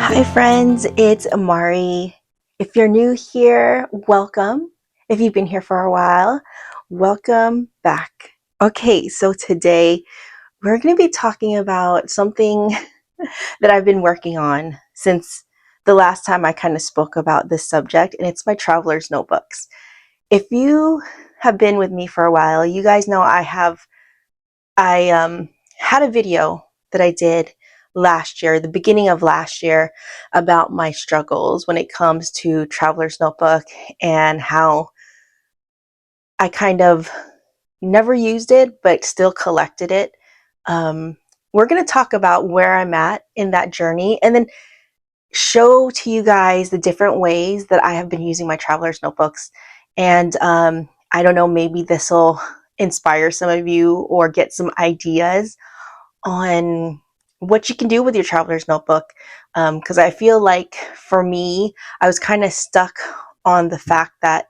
Hi friends, it's Amari. If you're new here, welcome. If you've been here for a while, welcome back. Okay, so today we're going to be talking about something that I've been working on since the last time I kind of spoke about this subject, and it's my traveler's notebooks. If you have been with me for a while, you guys know I had a video that I did last year, the beginning of last year, about my struggles when it comes to Traveler's Notebook and how I kind of never used it but still collected it. We're going to talk about where I'm at in that journey and then show to you guys the different ways that I have been using my Traveler's Notebooks. And I don't know, maybe this will inspire some of you or get some ideas on what you can do with your traveler's notebook, because I feel like for me, I was kind of stuck on the fact that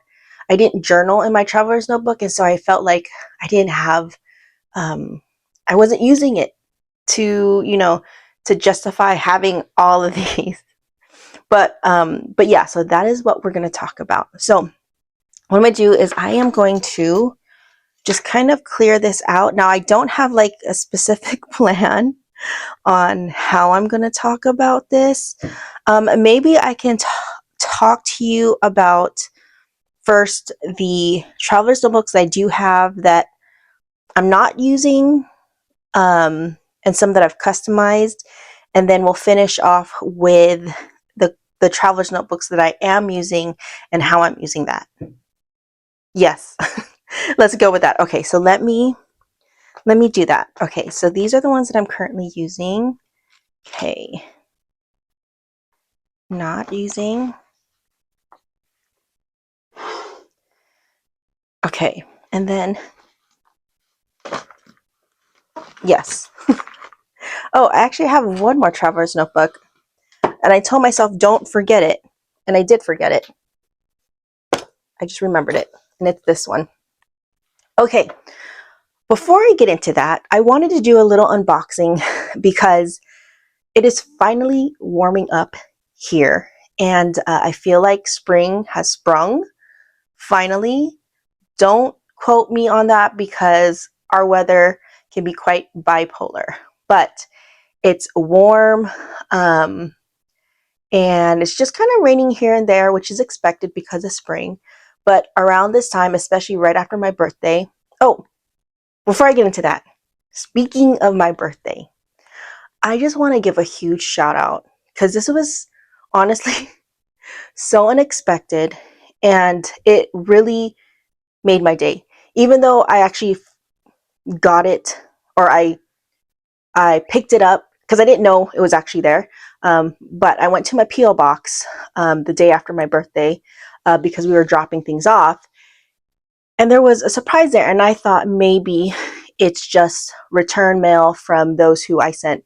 I didn't journal in my traveler's notebook, and so I felt like I didn't have, I wasn't using it to, to justify having all of these. But yeah, so that is what we're going to talk about. So what I'm going to do is I am going to just kind of clear this out. Now, I don't have like a specific plan on how I'm going to talk about this. Maybe I can talk to you about first the traveler's notebooks I do have that I'm not using, and some that I've customized, and then we'll finish off with the traveler's notebooks that I am using and how I'm using that. Yes, let's go with that. Okay, so let me do that. Okay, so these are the ones that I'm currently using. Okay, not using. Okay, and then, yes. Oh, I actually have one more traveler's notebook, and I told myself don't forget it, and I did forget it. I just remembered it, and it's this one. Okay, before I get into that, I wanted to do a little unboxing because it is finally warming up here, and I feel like spring has sprung, finally. Don't quote me on that because our weather can be quite bipolar, but it's warm, and it's just kind of raining here and there, which is expected because of spring. But around this time, especially right after my birthday, oh, before I get into that, speaking of my birthday, I just want to give a huge shout out because this was honestly so unexpected, and it really made my day. Even though I actually got it, or I picked it up because I didn't know it was actually there. But I went to my P.O. box the day after my birthday because we were dropping things off. And there was a surprise there. And I thought maybe it's just return mail from those who I sent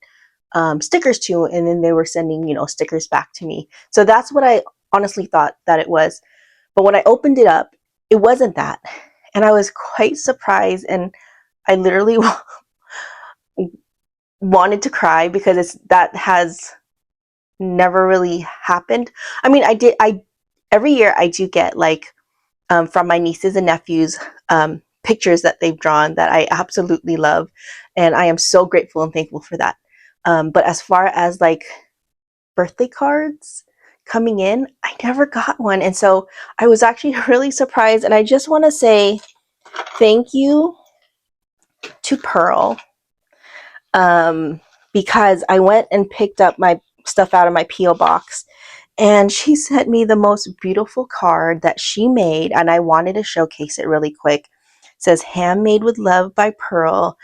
stickers to. And then they were sending, stickers back to me. So that's what I honestly thought that it was. But when I opened it up, it wasn't that. And I was quite surprised. And I literally wanted to cry because that has never really happened. I mean, every year I do get like from my nieces and nephews pictures that they've drawn that I absolutely love, and I am so grateful and thankful for that. But as far as like birthday cards coming in, I never got one, and so I was actually really surprised. And I just want to say thank you to Pearl, because I went and picked up my stuff out of my P.O. box, and she sent me the most beautiful card that she made, and I wanted to showcase it really quick. It says "Handmade with Love" by Pearl,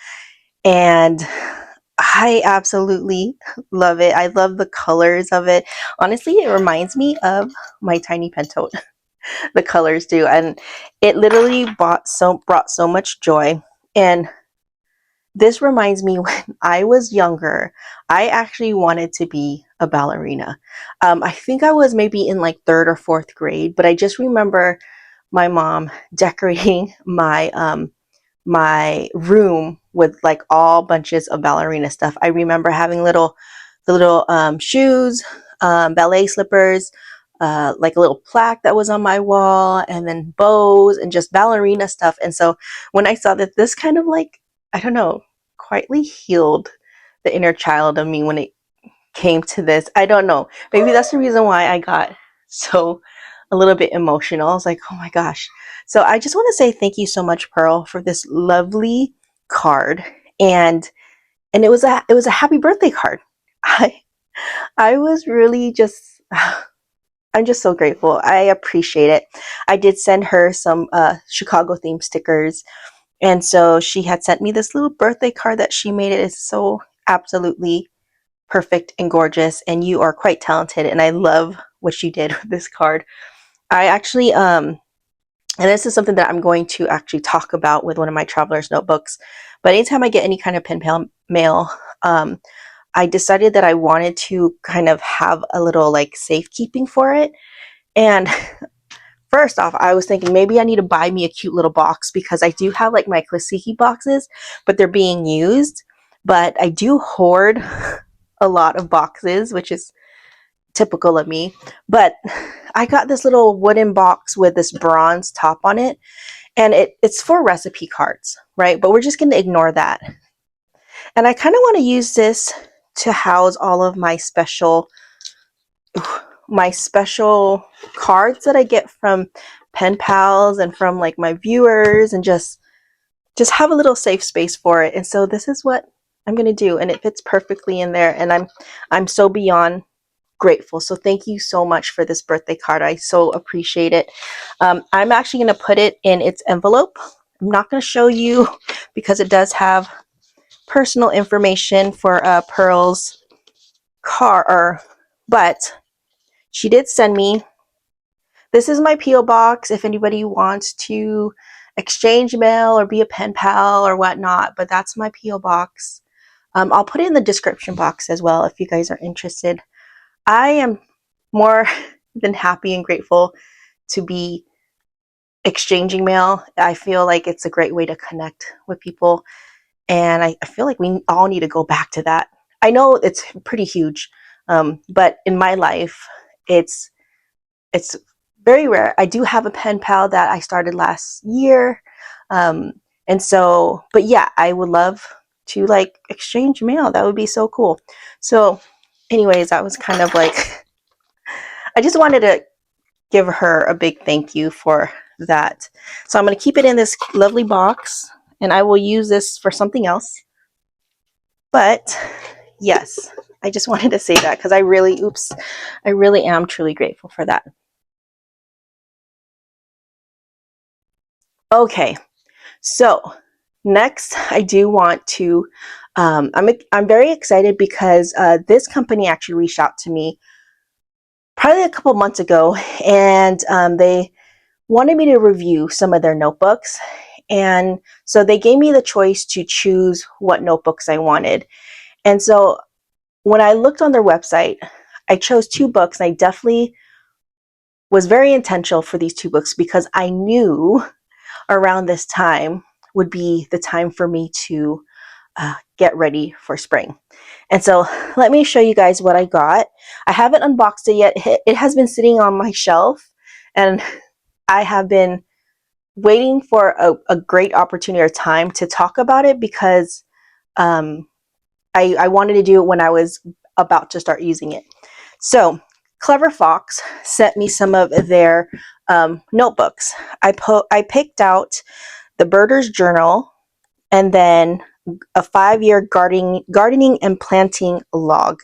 and I absolutely love it. I love the colors of it. Honestly, it reminds me of my tiny pen tote. The colors do, and it literally brought so much joy. And this reminds me when I was younger, I actually wanted to be a ballerina. I think I was maybe in like 3rd or 4th grade, but I just remember my mom decorating my room with like all bunches of ballerina stuff. I remember having the little shoes, ballet slippers, like a little plaque that was on my wall, and then bows and just ballerina stuff. And so when I saw that, this kind of like, I don't know, quietly healed the inner child of me when it came to this. I don't know. Maybe that's the reason why I got so a little bit emotional. I was like, oh my gosh. So I just want to say thank you so much, Pearl, for this lovely card. And it was a happy birthday card. I was really just I'm just so grateful. I appreciate it. I did send her some Chicago themed stickers. And so she had sent me this little birthday card that she made. It is so absolutely perfect and gorgeous. And you are quite talented. And I love what you did with this card. I actually, and this is something that I'm going to actually talk about with one of my traveler's notebooks. But anytime I get any kind of pen pal mail, I decided that I wanted to kind of have a little like safekeeping for it. And first off, I was thinking maybe I need to buy me a cute little box, because I do have like my Klasiki boxes, but they're being used. But I do hoard a lot of boxes, which is typical of me. But I got this little wooden box with this bronze top on it, and it's for recipe cards, right? But we're just going to ignore that. And I kind of want to use this to house all of my special cards that I get from pen pals and from like my viewers, and just have a little safe space for it. And so this is what I'm going to do, and it fits perfectly in there, and I'm so beyond grateful. So thank you so much for this birthday card. I so appreciate it. I'm actually going to put it in its envelope. I'm not going to show you because it does have personal information for Pearl's car, but she did send me. This is my P.O. box if anybody wants to exchange mail or be a pen pal or whatnot, but that's my P.O. box. I'll put it in the description box as well if you guys are interested. I am more than happy and grateful to be exchanging mail. I feel like it's a great way to connect with people, and I feel like we all need to go back to that. I know it's pretty huge, but in my life, it's very rare. I do have a pen pal that I started last year, and so, but yeah, I would love to like exchange mail. That would be so cool. So anyways, that was kind of like, I just wanted to give her a big thank you for that. So I'm going to keep it in this lovely box, and I will use this for something else. But yes, I just wanted to say that because I really am truly grateful for that. Okay, so next I do want to, I'm very excited because this company actually reached out to me probably a couple months ago, and they wanted me to review some of their notebooks. And so they gave me the choice to choose what notebooks I wanted. And so when I looked on their website, I chose 2 books, and I definitely was very intentional for these 2 books because I knew around this time would be the time for me to get ready for spring. And so let me show you guys what I got. I haven't unboxed it yet. It has been sitting on my shelf, and I have been waiting for a great opportunity or time to talk about it because I wanted to do it when I was about to start using it. So Clever Fox sent me some of their notebooks. I picked out the Birder's Journal, and then a 5-year gardening and planting log.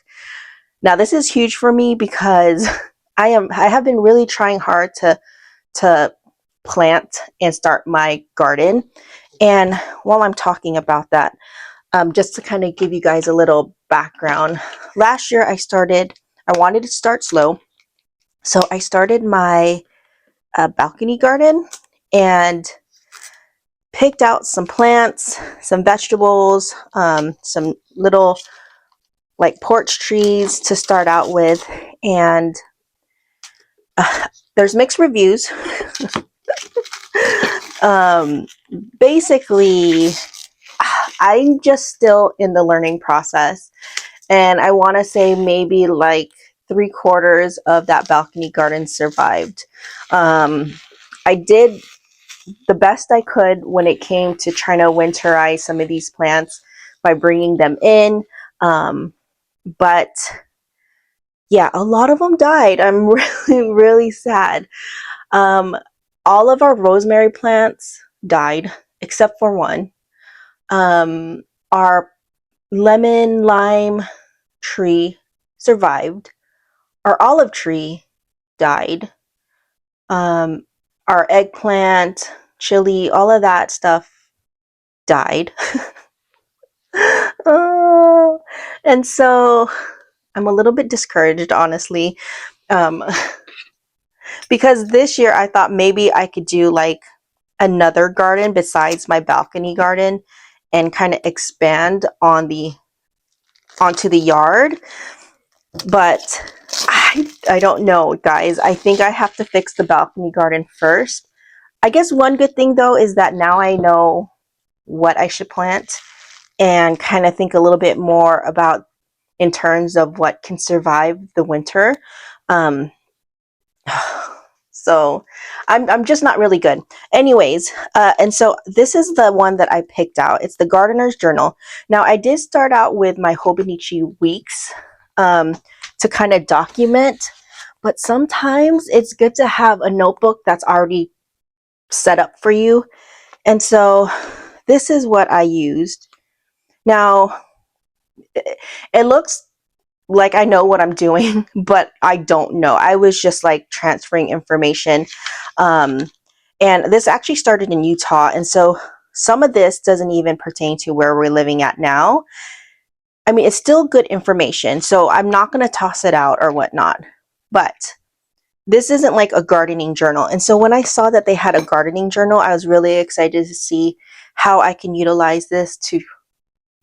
Now this is huge for me because I have been really trying hard to plant and start my garden. And while I'm talking about that, just to kind of give you guys a little background, last year I wanted to start slow. So I started my balcony garden and picked out some plants, some vegetables, some little like porch trees to start out with. And there's mixed reviews. Basically, I'm just still in the learning process, and I want to say maybe like 3/4 of that balcony garden survived. I did the best I could when it came to trying to winterize some of these plants by bringing them in. But yeah, a lot of them died. I'm really, really sad. All of our rosemary plants died except for one. Our lemon lime tree survived. Our olive tree died. Our eggplant, chili, all of that stuff died. Oh, and so I'm a little bit discouraged, honestly, because this year I thought maybe I could do like another garden besides my balcony garden and kind of expand on onto the yard. But I don't know, guys. I think I have to fix the balcony garden first. I guess one good thing though is that now I know what I should plant and kind of think a little bit more about in terms of what can survive the winter. So I'm just not really good. Anyways, and so this is the one that I picked out. It's the Gardener's Journal. Now I did start out with my Hobonichi weeks to kind of document, but sometimes it's good to have a notebook that's already set up for you. And so this is what I used. Now it looks like I know what I'm doing, but I don't know. I was just like transferring information. And this actually started in Utah. And so some of this doesn't even pertain to where we're living at now. I mean, it's still good information. So I'm not going to toss it out or whatnot. But this isn't like a gardening journal. And so when I saw that they had a gardening journal, I was really excited to see how I can utilize this to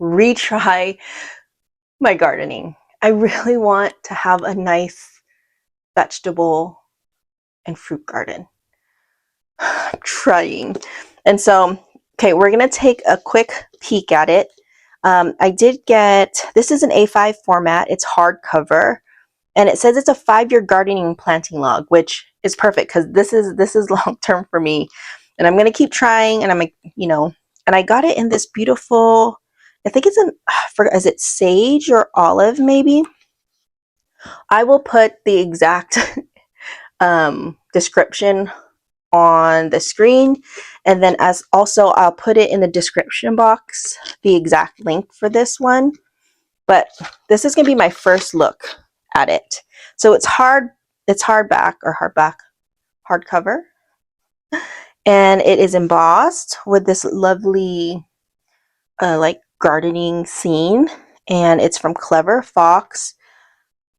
retry my gardening. I really want to have a nice vegetable and fruit garden. I'm trying. And so, okay, we're going to take a quick peek at it. I did get, this is an A5 format. It's hardcover. And it says it's a 5-year gardening and planting log, which is perfect because this is long term for me. And I'm going to keep trying, and I'm like, and I got it in this beautiful, I think it's is it sage or olive maybe? I will put the exact description on the screen, and then as also I'll put it in the description box, the exact link for this one. But this is going to be my first look at it. So it's hardback, hardcover, and it is embossed with this lovely like gardening scene, and it's from Clever Fox.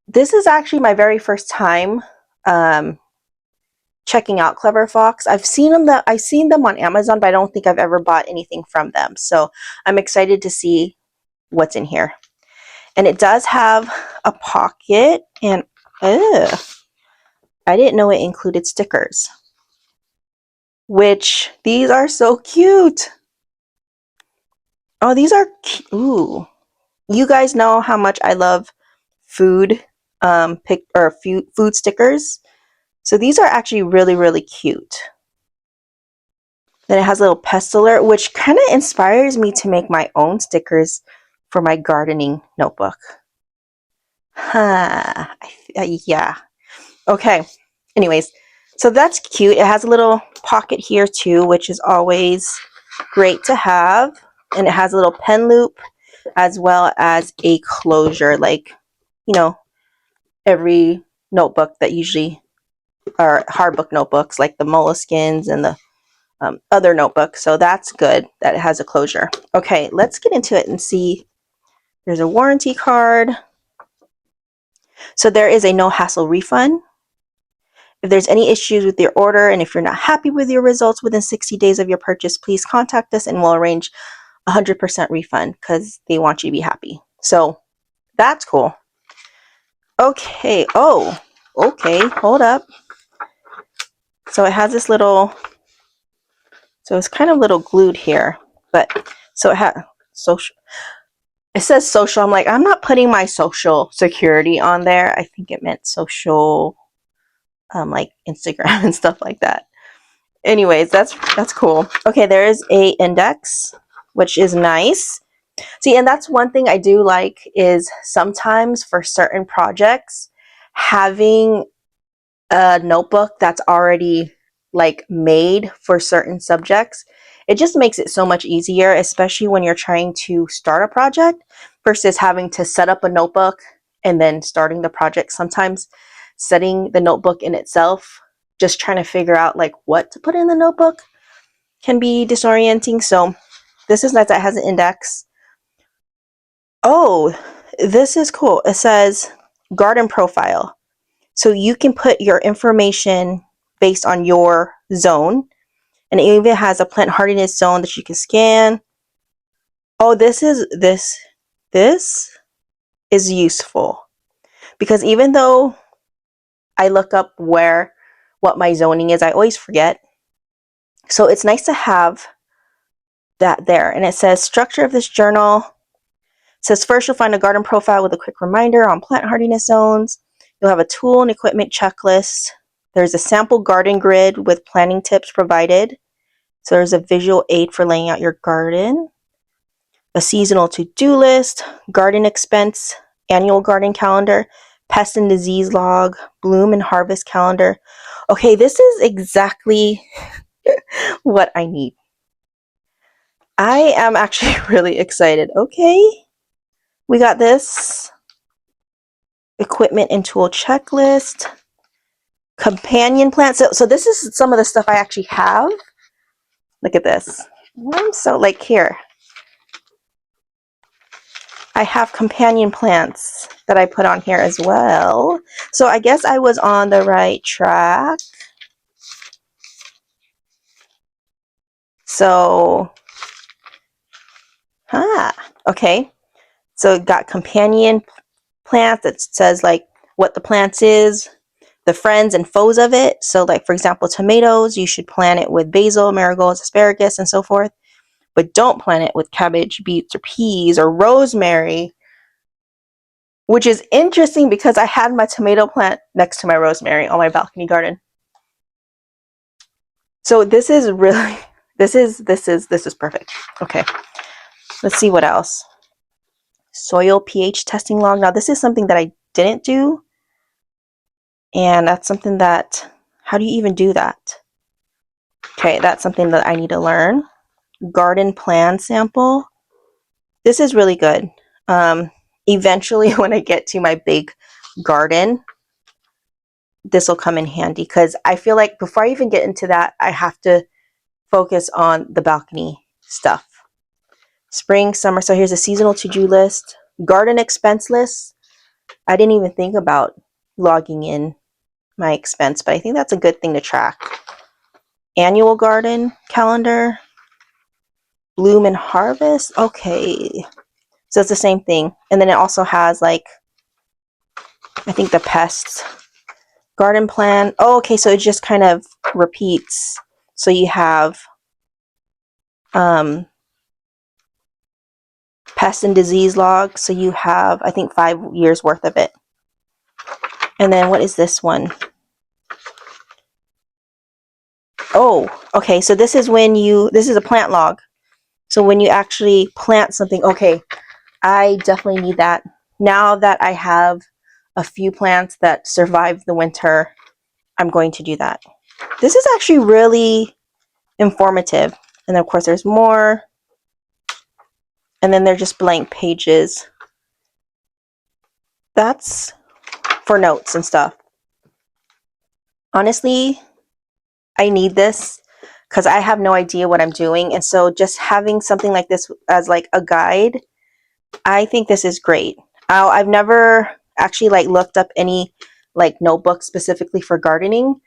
This is actually my very first time checking out Clever Fox. I've seen them on Amazon, but I don't think I've ever bought anything from them. So I'm excited to see what's in here. And it does have a pocket, and I didn't know it included stickers, which these are so cute. Oh, these are ooh. You guys know how much I love food food stickers. So these are actually really, really cute. Then it has a little pest alert, which kind of inspires me to make my own stickers for my gardening notebook. Yeah. Okay. Anyways, so that's cute. It has a little pocket here too, which is always great to have. And it has a little pen loop as well as a closure, like, every notebook that usually are hardbook notebooks, like the Moleskines and the other notebooks. So that's good that it has a closure. Okay, let's get into it and see. There's a warranty card. So there is a no hassle refund. If there's any issues with your order and if you're not happy with your results within 60 days of your purchase, please contact us and we'll arrange 100% refund because they want you to be happy. So that's cool. Okay. Oh, okay. Hold up. So it has this little, so it's kind of little glued here, but so it has, it says social. I'm like, I'm not putting my social security on there. I think it meant social, like Instagram and stuff like that. Anyways, that's cool. Okay, there is a index, which is nice. See, and that's one thing I do like is sometimes for certain projects, having a notebook that's already like made for certain subjects, it just makes it so much easier, especially when you're trying to start a project versus having to set up a notebook and then starting the project. Sometimes setting the notebook in itself, just trying to figure out like what to put in the notebook can be disorienting. So this is nice that it has an index. Oh, this is cool. It says garden profile. So you can put your information based on your zone. And it even has a plant hardiness zone that you can scan. Oh, this is useful. Because even though I look up what my zoning is, I always forget. So it's nice to have that there. And it says structure of this journal. It says first you'll find a garden profile with a quick reminder on plant hardiness zones. You'll have a tool and equipment checklist. There's a sample garden grid with planting tips provided. So there's a visual aid for laying out your garden. A seasonal to-do list, garden expense, annual garden calendar, pest and disease log, bloom and harvest calendar. Okay, this is exactly what I need. I am actually really excited. Okay, we got this. Equipment and tool checklist. Companion plants. So this is some of the stuff I actually have. Look at this. I'm so like here. I have companion plants that I put on here as well. So I guess I was on the right track. So, okay. So it got companion plants that says like what the plants is, the friends and foes of it. So like, for example, tomatoes, you should plant it with basil, marigolds, asparagus, and so forth. But don't plant it with cabbage, beets, or peas, or rosemary, which is interesting because I had my tomato plant next to my rosemary on my balcony garden. So this is really, this is perfect. Okay, let's see what else. Soil pH testing log. Now this is something that I didn't do, and that's something that, how do you even do that? Okay, that's something that I need to learn. Garden plan sample. This is really good. Eventually, when I get to my big garden, this will come in handy because I feel like before I even get into that, I have to focus on the balcony stuff. Spring, summer. So here's a seasonal to-do list. Garden expense list. I didn't even think about logging in my expense, but I think that's a good thing to track. Annual garden calendar. Bloom and harvest. Okay. So it's the same thing. And then it also has like, I think the pests. Garden plan. Oh, okay. So it just kind of repeats. So you have pest and disease log. So you have, I think, 5 years worth of it. And then what is this one? Oh, okay. So this is when this is a plant log. So when you actually plant something, okay, I definitely need that. Now that I have a few plants that survived the winter, I'm going to do that. This is actually really informative. And then of course there's more. And then they're just blank pages. That's for notes and stuff. Honestly, I need this because I have no idea what I'm doing. And so just having something like this as like a guide, I think this is great. I've never actually like looked up any like notebooks specifically for gardening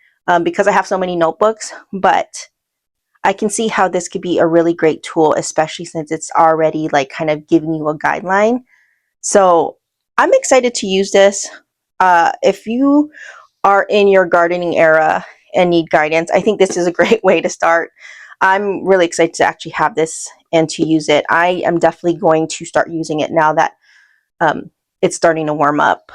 because I have so many notebooks, but I can see how this could be a really great tool, especially since it's already like kind of giving you a guideline. So I'm excited to use this. If you are in your gardening era and need guidance, I think this is a great way to start. I'm really excited to actually have this and to use it. I am definitely going to start using it now that it's starting to warm up.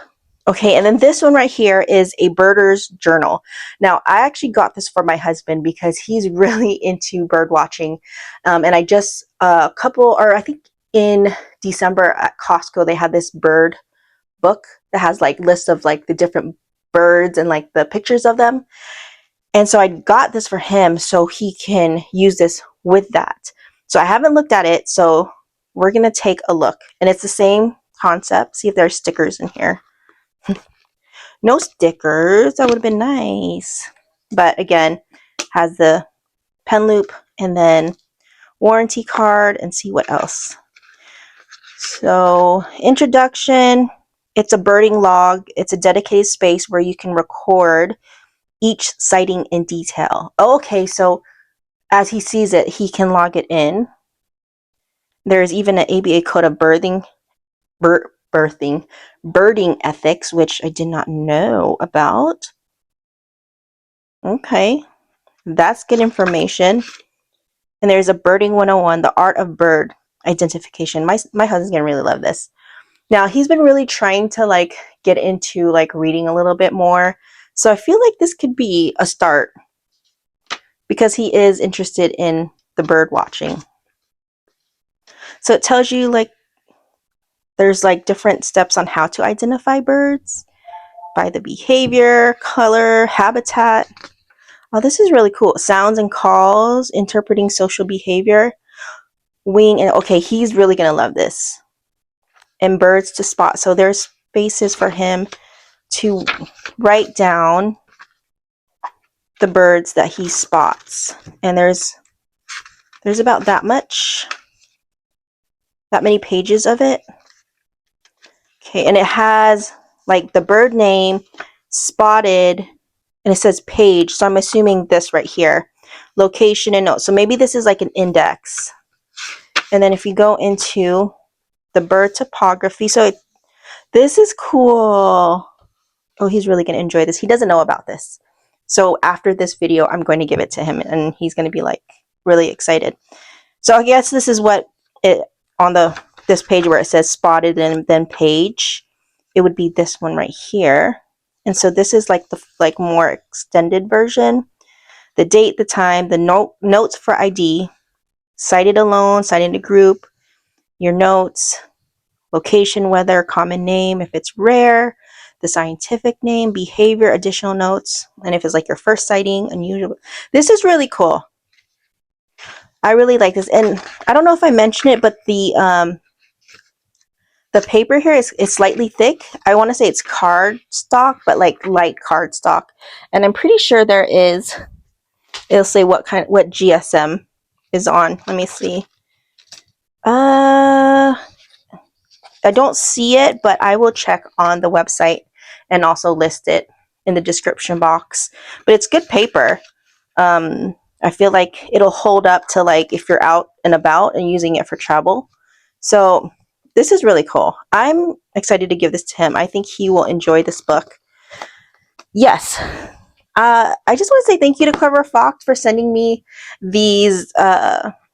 Okay, and then this one right here is a birder's journal. Now, I actually got this for my husband because he's really into bird watching. And I just, I think in December at Costco, they had this bird book that has like lists of like the different birds and like the pictures of them. And so I got this for him so he can use this with that. So I haven't looked at it, so we're going to take a look. And it's the same concept. See if there's stickers in here. No stickers. That would have been nice. But again, has the pen loop and then warranty card, and see what else. So introduction, it's a birding log. It's a dedicated space where you can record each sighting in detail. Okay, so as he sees it, he can log it in. There's even an ABA code of birding ethics, which I did not know about. Okay, that's good information. And there's a birding 101, the art of bird identification. My husband's gonna really love this. Now, he's been really trying to like get into like reading a little bit more. So I feel like this could be a start because he is interested in the bird watching. So it tells you like there's like different steps on how to identify birds by the behavior, color, habitat. Oh, this is really cool. Sounds and calls, interpreting social behavior, wing, and okay, he's really gonna love this. And birds to spot. So there's spaces for him to write down the birds that he spots. And there's about that many pages of it. Okay, and it has like the bird name, spotted, and it says page. So I'm assuming this right here, location and notes. So maybe this is like an index. And then if you go into the bird topography, so this is cool. Oh, he's really going to enjoy this. He doesn't know about this. So after this video, I'm going to give it to him and he's going to be like really excited. So I guess this is what it on this page where it says spotted and then page, it would be this one right here. And so this is like the more extended version. The date, the time, the notes for ID, cited alone, cited in a group, your notes, location, weather, common name, if it's rare, the scientific name, behavior, additional notes, and if it's like your first sighting, unusual. This is really cool. I really like this. And I don't know if I mentioned it, but the paper here is slightly thick. I want to say it's cardstock, but like light cardstock. And I'm pretty sure there is, it'll say what GSM is on. Let me see. I don't see it, but I will check on the website and also list it in the description box. But it's good paper. I feel like it'll hold up to like if you're out and about and using it for travel. So this is really cool. I'm excited to give this to him. I think he will enjoy this book. Yes. I just want to say thank you to Clever Fox for sending me these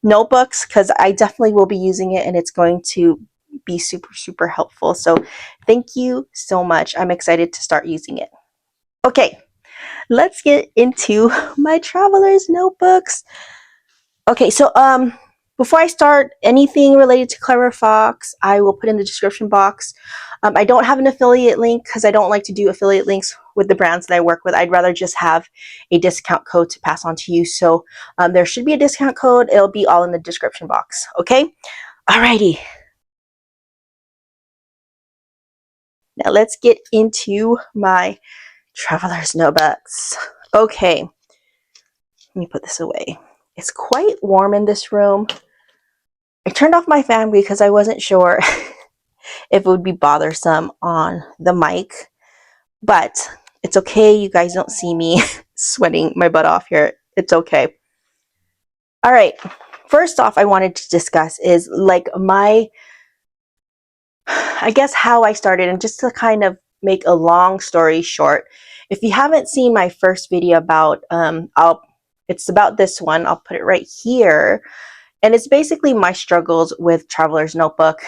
notebooks because I definitely will be using it and it's going to be super, super helpful. So thank you so much. I'm excited to start using it. Okay, let's get into my traveler's notebooks. Okay, so before I start anything related to Clever Fox, I will put in the description box. I don't have an affiliate link because I don't like to do affiliate links with the brands that I work with. I'd rather just have a discount code to pass on to you. So there should be a discount code. It'll be all in the description box. Okay, alrighty. Now let's get into my traveler's notebooks. Okay, let me put this away. It's quite warm in this room. I turned off my fan because I wasn't sure if it would be bothersome on the mic, but it's okay. You guys don't see me sweating my butt off here. It's okay. All right. First off, I wanted to discuss is like I guess how I started, and just to kind of make a long story short, if you haven't seen my first video about, I'll It's about this one. I'll put it right here. And it's basically my struggles with Traveler's Notebook,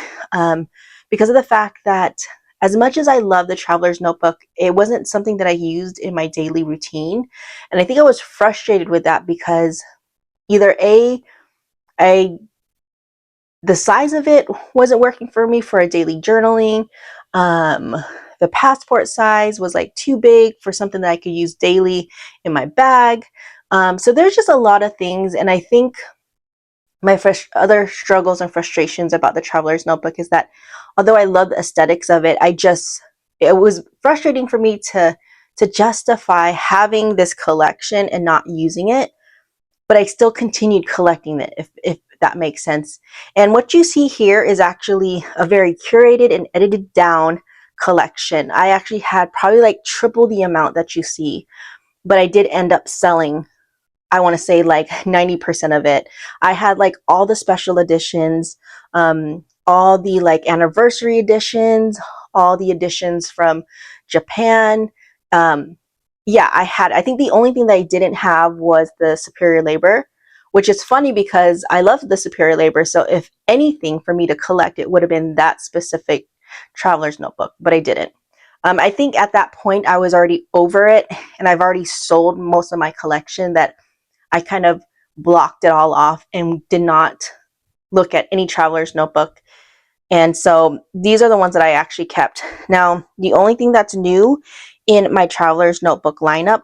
because of the fact that as much as I love the Traveler's Notebook, it wasn't something that I used in my daily routine. And I think I was frustrated with that because either the size of it wasn't working for me for a daily journaling. The passport size was like too big for something that I could use daily in my bag. So there's just a lot of things. And I think my other struggles and frustrations about the Traveler's Notebook is that although I love the aesthetics of it, it was frustrating for me to justify having this collection and not using it. But I still continued collecting it, if that makes sense. And what you see here is actually a very curated and edited down collection. I actually had probably like triple the amount that you see, but I did end up selling, I want to say like 90% of it. I had like all the special editions, all the like anniversary editions, all the editions from Japan. Yeah, I think the only thing that I didn't have was the Superior Labor, which is funny because I love the Superior Labor. So if anything for me to collect, it would have been that specific Traveler's Notebook, but I didn't. I think at that point I was already over it, and I've already sold most of my collection, that I kind of blocked it all off and did not look at any Traveler's Notebook. And so these are the ones that I actually kept. Now, the only thing that's new in my Traveler's Notebook lineup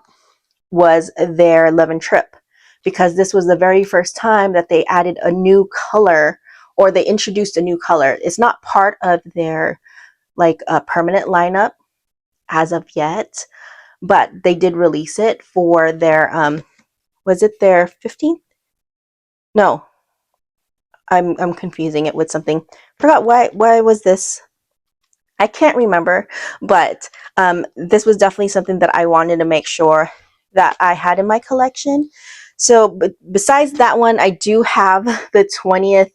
was their Love and Trip, because this was the very first time that they added a new color, or they introduced a new color. It's not part of their like permanent lineup as of yet, but they did release it for their was it their 15th? No, I'm confusing it with something. Forgot why was this? I can't remember, but this was definitely something that I wanted to make sure that I had in my collection. So, but besides that one, I do have the 20th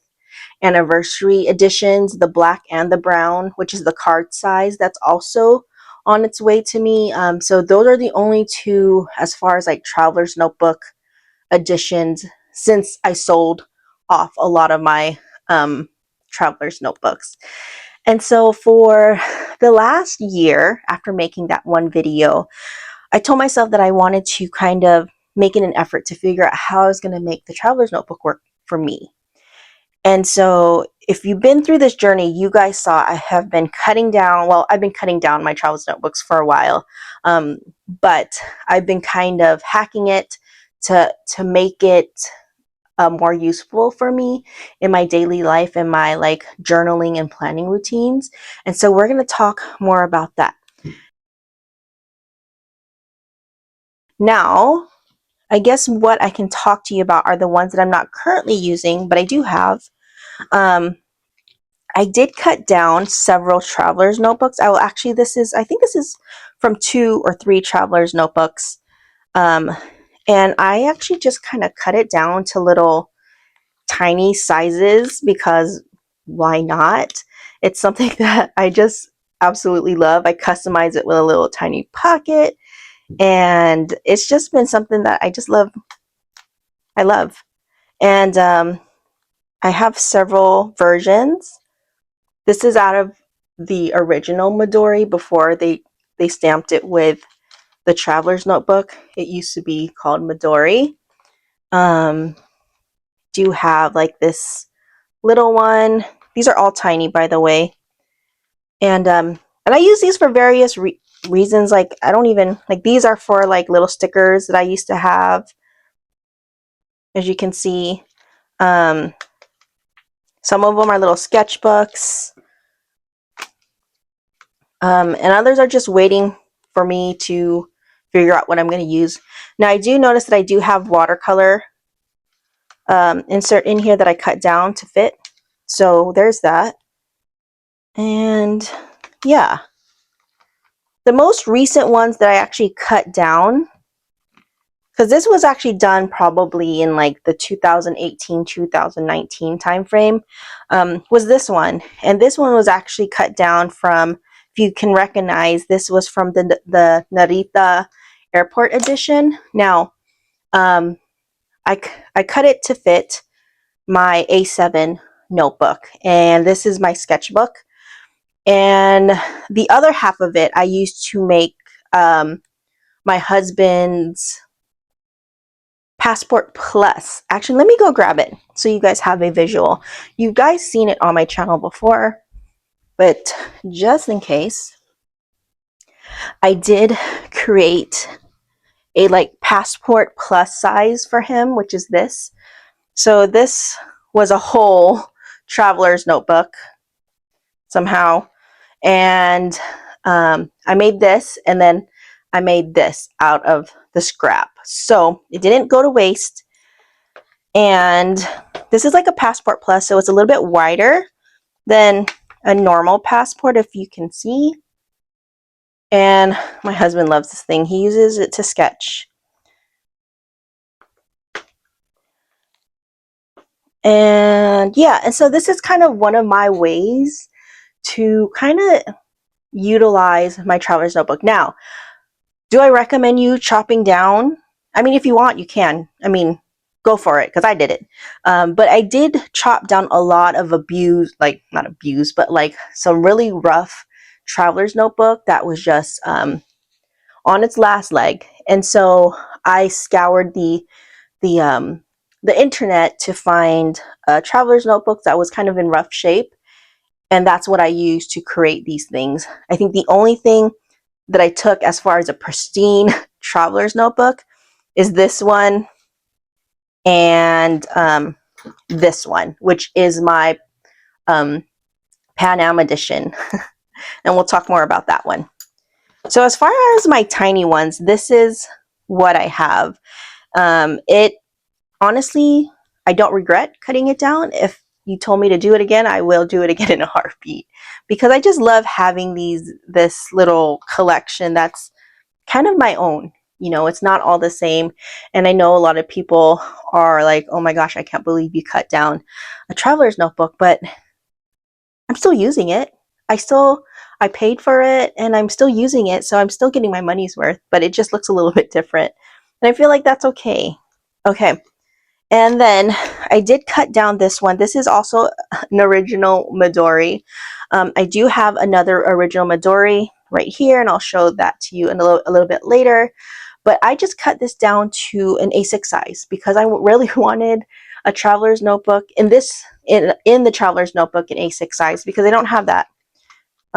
anniversary editions, the black and the brown, which is the card size. That's also on its way to me. So those are the only two as far as like Traveler's Notebook editions, since I sold off a lot of my Traveler's Notebooks. And so for the last year, after making that one video, I told myself that I wanted to kind of make it an effort to figure out how I was going to make the Traveler's Notebook work for me. And so if you've been through this journey, you guys saw I have been cutting down, well, I've been cutting down my Traveler's Notebooks for a while, but I've been kind of hacking it to make it more useful for me in my daily life and my like journaling and planning routines. And so we're going to talk more about that. Now, I guess what I can talk to you about are the ones that I'm not currently using, but I do have. I did cut down several Traveler's Notebooks. I think this is from 2 or 3 Traveler's Notebooks. And I actually just kind of cut it down to little tiny sizes because why not? It's something that I just absolutely love. I customize it with a little tiny pocket, and it's just been something that I just love. I love. And I have several versions. This is out of the original Midori before they stamped it with the Traveler's Notebook. It used to be called Midori. Do have like this little one. These are all tiny, by the way. And I use these for various reasons. Like I don't even like, these are for like little stickers that I used to have, as you can see. Some of them are little sketchbooks, and others are just waiting for me to figure out what I'm going to use. Now I do notice that I do have watercolor insert in here that I cut down to fit. So there's that. And yeah, the most recent ones that I actually cut down, because this was actually done probably in like the 2018-2019 time frame, was this one. And this one was actually cut down from, if you can recognize, this was from the Narita Airport edition. Now, I cut it to fit my A7 notebook, and this is my sketchbook. And the other half of it I used to make my husband's Passport Plus. Actually, let me go grab it so you guys have a visual. You guys seen it on my channel before, but just in case, I did create a like Passport Plus size for him, which is this. So this was a whole traveler's notebook somehow, and I made this, and then I made this out of the scrap, so it didn't go to waste. And this is like a Passport Plus, so it's a little bit wider than a normal passport, if you can see. And my husband loves this thing. He uses it to sketch. And yeah, and so this is kind of one of my ways to kind of utilize my traveler's notebook. Now, do I recommend you chopping down? I mean, if you want, you can. I mean, go for it, because I did it. But I did chop down a lot of like not abuse, but like some really rough traveler's notebook that was just on its last leg. And so I scoured the internet to find a traveler's notebook that was kind of in rough shape. And that's what I used to create these things. I think the only thing that I took as far as a pristine traveler's notebook is this one and this one, which is my Pan Am edition. And we'll talk more about that one. So as far as my tiny ones, this is what I have. It honestly, I don't regret cutting it down. If you told me to do it again, I will do it again in a heartbeat, because I just love having this little collection that's kind of my own. You know, it's not all the same. And I know a lot of people are like, oh my gosh, I can't believe you cut down a traveler's notebook, but I'm still using it. I paid for it and I'm still using it. So I'm still getting my money's worth, but it just looks a little bit different. And I feel like that's okay. Okay. And then I did cut down this one. This is also an original Midori. I do have another original Midori right here, and I'll show that to you in a little bit later. But I just cut this down to an A6 size because I really wanted a traveler's notebook in the traveler's notebook in A6 size, because I don't have that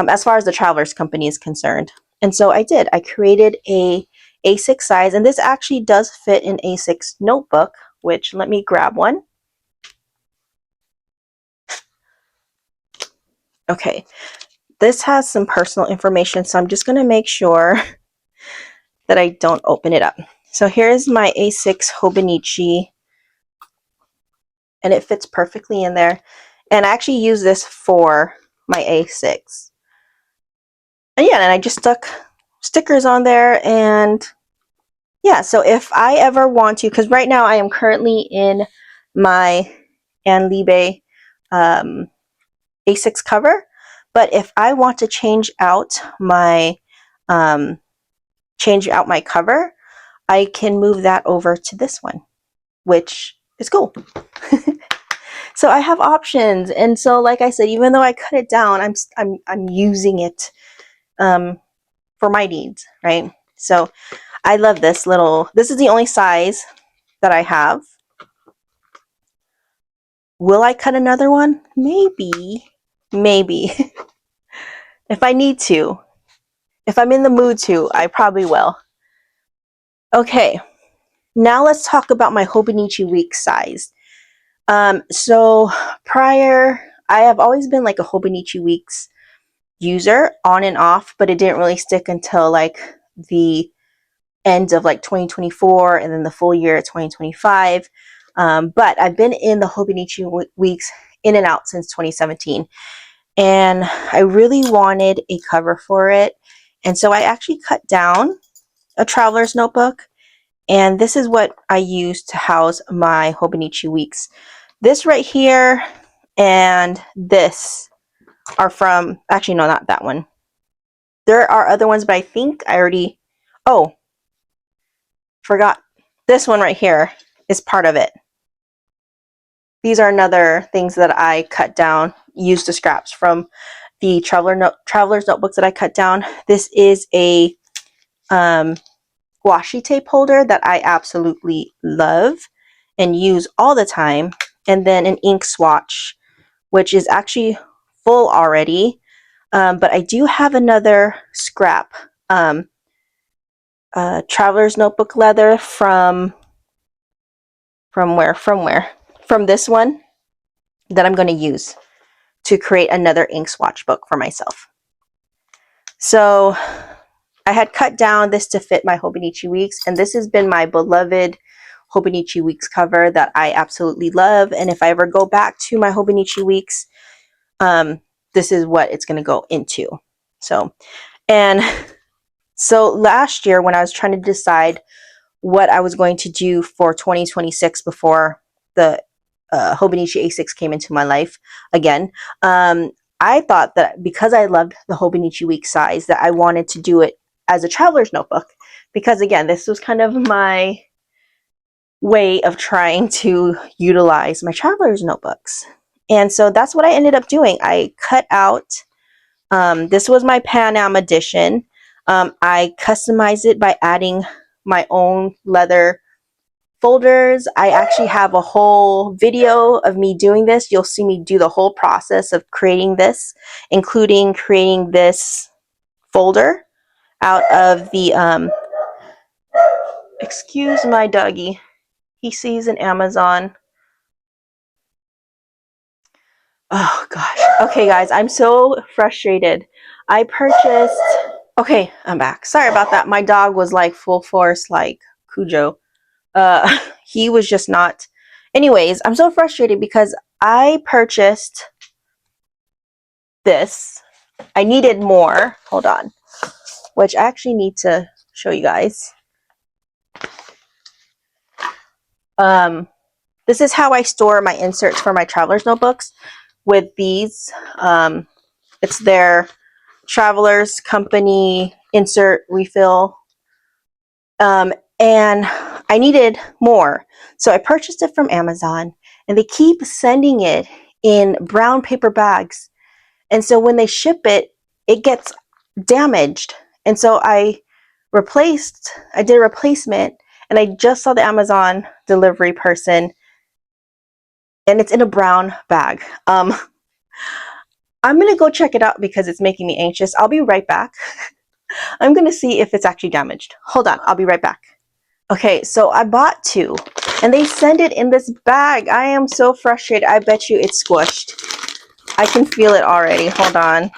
as far as the traveler's company is concerned. And so I did. I created a A6 size, and this actually does fit an A6 notebook, which let me grab one. Okay, this has some personal information, so I'm just going to make sure that I don't open it up. So here's my A6 Hobonichi, and it fits perfectly in there. And I actually use this for my A6. And yeah, and I just stuck stickers on there. And yeah, so if I ever want to, because right now I am currently in my Ann Liebe A6 cover, but if I want to change out my cover, I can move that over to this one, which is cool. So I have options, and so like I said, even though I cut it down, I'm using it for my needs, right? So I love this little. This is the only size that I have. Will I cut another one? Maybe. If I need to. If I'm in the mood to, I probably will. Okay, now let's talk about my Hobonichi week size. So prior, I have always been like a Hobonichi weeks user on and off, but it didn't really stick until like the end of like 2024 and then the full year 2025. But I've been in the Hobonichi weeks in and out since 2017. And I really wanted a cover for it. And so I actually cut down a traveler's notebook. And this is what I use to house my Hobonichi weeks. This right here and this are from, actually, no, not that one. There are other ones, but I think I already, oh, forgot this one right here. is part of it. These are another things that I cut down, used the scraps from the traveler's notebooks that I cut down. This is a washi tape holder that I absolutely love and use all the time. And then an ink swatch, which is actually full already. But I do have another scrap, traveler's notebook leather from where? From this one that I'm going to use to create another ink swatch book for myself. So I had cut down this to fit my Hobonichi Weeks, and this has been my beloved Hobonichi Weeks cover that I absolutely love. And if I ever go back to my Hobonichi Weeks, this is what it's going to go into. So last year when I was trying to decide what I was going to do for 2026 before the Hobonichi A6 came into my life again, I thought that because I loved the Hobonichi Week size that I wanted to do it as a traveler's notebook, because again, this was kind of my way of trying to utilize my traveler's notebooks. And so that's what I ended up doing. I cut out, this was my Pan Am edition. I customized it by adding my own leather folders. I actually have a whole video of me doing this. You'll see me do the whole process of creating this, including creating this folder out of the, excuse my doggy. He sees an Amazon. Oh gosh. Okay guys, I'm so frustrated. I purchased, okay, I'm back. Sorry about that. My dog was like full force, like Cujo. He was just not. Anyways, I'm so frustrated because I purchased this. I needed more. Hold on. Which I actually need to show you guys. This is how I store my inserts for my traveler's notebooks with these. It's their Travelers Company insert refill. And I needed more. So I purchased it from Amazon, and they keep sending it in brown paper bags. And so when they ship it, it gets damaged. And so I did a replacement, and I just saw the Amazon delivery person, and it's in a brown bag. I'm going to go check it out because it's making me anxious. I'll be right back. I'm going to see if it's actually damaged. Hold on, I'll be right back. Okay, so I bought two, and they send it in this bag. I am so frustrated. I bet you it's squished. I can feel it already. Hold on.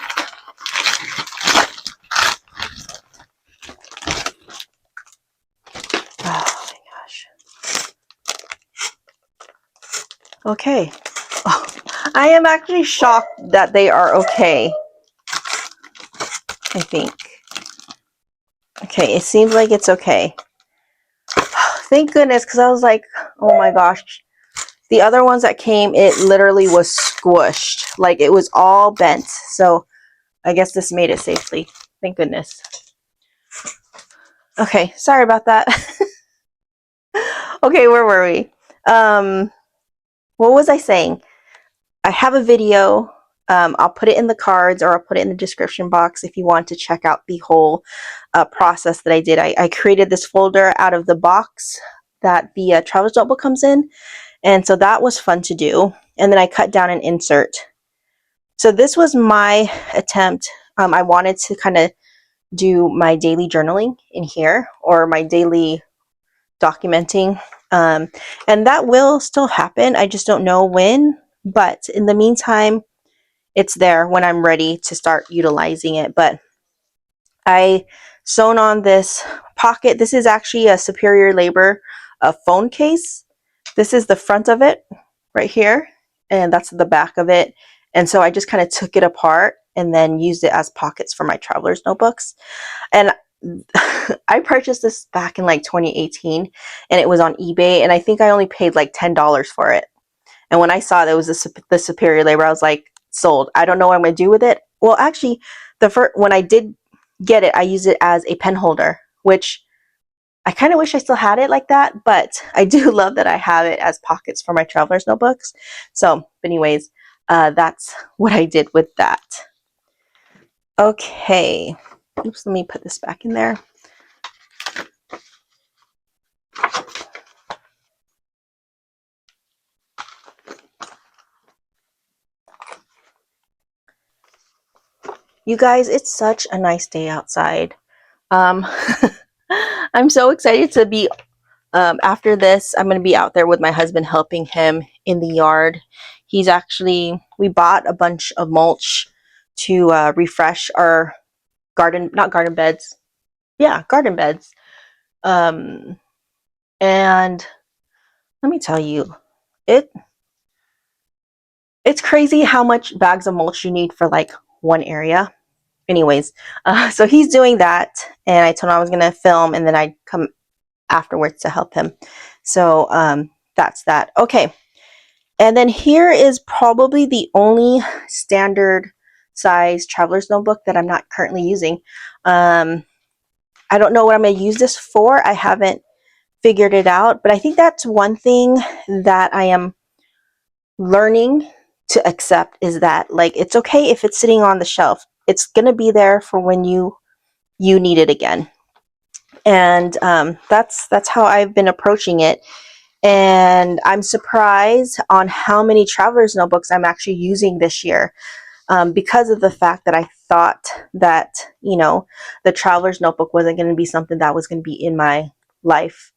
Oh my gosh. Okay. Oh, I am actually shocked that they are okay. I think. Okay, it seems like it's okay. Thank goodness, because I was like, oh my gosh. The other ones that came, it literally was squished. Like, it was all bent. So, I guess this made it safely. Thank goodness. Okay, sorry about that. Okay, where were we? What was I saying? I have a video. I'll put it in the cards, or I'll put it in the description box if you want to check out the whole process that I did. I created this folder out of the box that the traveler's notebook comes in. And so that was fun to do. And then I cut down an insert. So this was my attempt. I wanted to kind of do my daily journaling in here, or my daily documenting. And that will still happen. I just don't know when. But in the meantime, it's there when I'm ready to start utilizing it. But I sewn on this pocket. This is actually a Superior Labor phone case. This is the front of it right here, and that's the back of it. And so I just kind of took it apart and then used it as pockets for my traveler's notebooks. And I purchased this back in like 2018, and it was on eBay, and I think I only paid like $10 for it. And when I saw that it was the Superior Labor, I was like, sold. I don't know what I'm going to do with it. Well, actually, when I did get it, I used it as a pen holder, which I kind of wish I still had it like that, but I do love that I have it as pockets for my traveler's notebooks. So, but anyways, that's what I did with that. Okay. Oops, let me put this back in there. You guys, it's such a nice day outside. I'm so excited to be, after this, I'm going to be out there with my husband helping him in the yard. We bought a bunch of mulch to refresh our garden, not garden beds. Yeah, garden beds. And let me tell you, it's crazy how much bags of mulch you need for like one area. Anyways, so he's doing that, and I told him I was going to film, and then I'd come afterwards to help him. So that's that. Okay. And then here is probably the only standard size traveler's notebook that I'm not currently using. I don't know what I'm going to use this for. I haven't figured it out, but I think that's one thing that I am learning to accept, is that like it's okay if it's sitting on the shelf. It's going to be there for when you need it again. And that's how I've been approaching it. And I'm surprised on how many traveler's notebooks I'm actually using this year, because of the fact that I thought that, you know, the traveler's notebook wasn't going to be something that was going to be in my life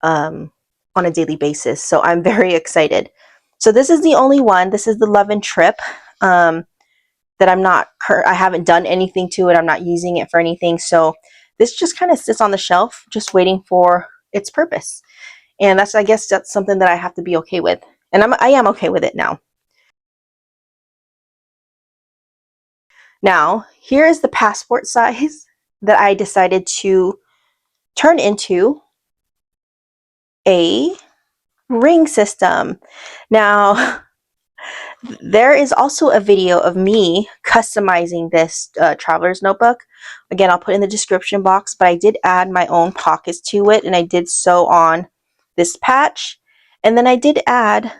on a daily basis. So I'm very excited. So this is the only one. This is the Love and Trip, that I haven't done anything to it. I'm not using it for anything. So this just kind of sits on the shelf, just waiting for its purpose. And I guess that's something that I have to be okay with. And I am okay with it now. Now, here is the passport size that I decided to turn into a ring system. Now, there is also a video of me customizing this traveler's notebook. Again, I'll put in the description box, but I did add my own pockets to it, and I did sew on this patch. And then I did add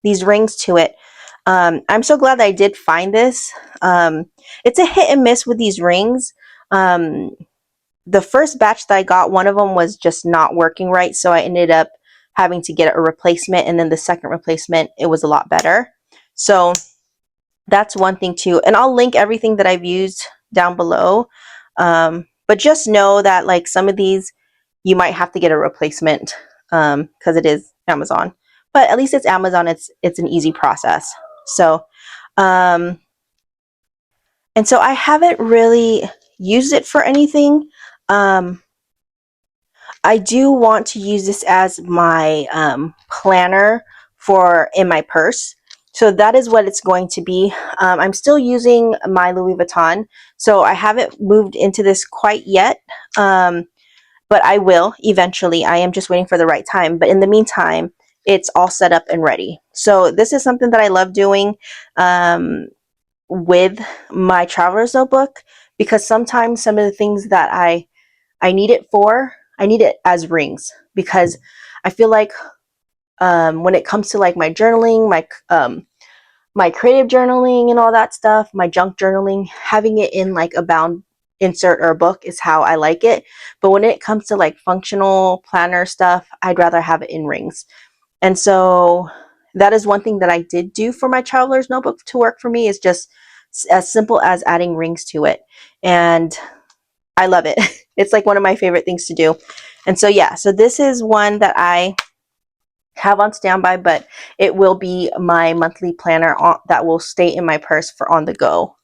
these rings to it. I'm so glad that I did find this. It's a hit and miss with these rings. The first batch that I got, one of them was just not working right, so I ended up having to get a replacement, and then the second replacement, it was a lot better. So that's one thing too. And I'll link everything that I've used down below. But just know that like some of these, you might have to get a replacement, because it is Amazon. But at least it's Amazon. It's an easy process. So, and so I haven't really used it for anything. I do want to use this as my planner in my purse. So that is what it's going to be. I'm still using my Louis Vuitton, so I haven't moved into this quite yet, but I will eventually. I am just waiting for the right time. But in the meantime, it's all set up and ready. So this is something that I love doing with my traveler's notebook, because sometimes some of the things that I need it for, I need it as rings, because I feel like when it comes to like my journaling, my creative journaling and all that stuff, my junk journaling, having it in like a bound insert or a book is how I like it. But when it comes to like functional planner stuff, I'd rather have it in rings. And so that is one thing that I did do for my traveler's notebook to work for me, is just as simple as adding rings to it. And I love it. It's like one of my favorite things to do. And so yeah, so this is one that I have on standby, but it will be my monthly planner that will stay in my purse for on the go.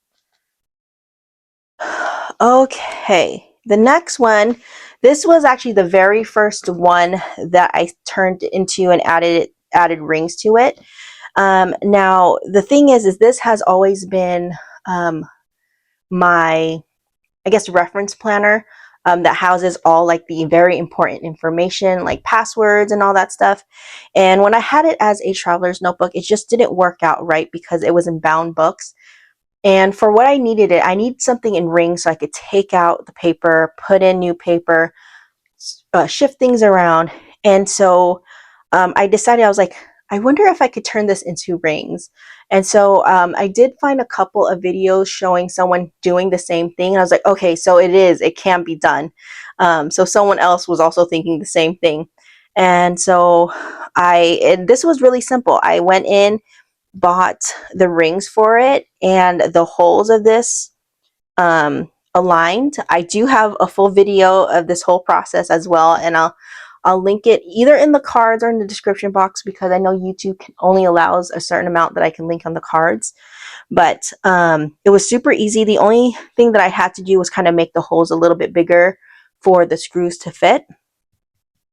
Okay, the next one, this was actually the very first one that I turned into and added rings to it. Now the thing is this has always been my, I guess, reference planner that houses all like the very important information, like passwords and all that stuff. And when I had it as a traveler's notebook, it just didn't work out right because it was in bound books. And for what I needed I need something in rings so I could take out the paper, put in new paper, shift things around. And so I decided, I was like, I wonder if I could turn this into rings. And so I did find a couple of videos showing someone doing the same thing. And I was like, okay, so it can be done. So someone else was also thinking the same thing. And so and this was really simple. I went in, bought the rings for it, and the holes of this aligned. I do have a full video of this whole process as well, and I'll link it either in the cards or in the description box, because I know YouTube only allows a certain amount that I can link on the cards. But it was super easy. The only thing that I had to do was kind of make the holes a little bit bigger for the screws to fit.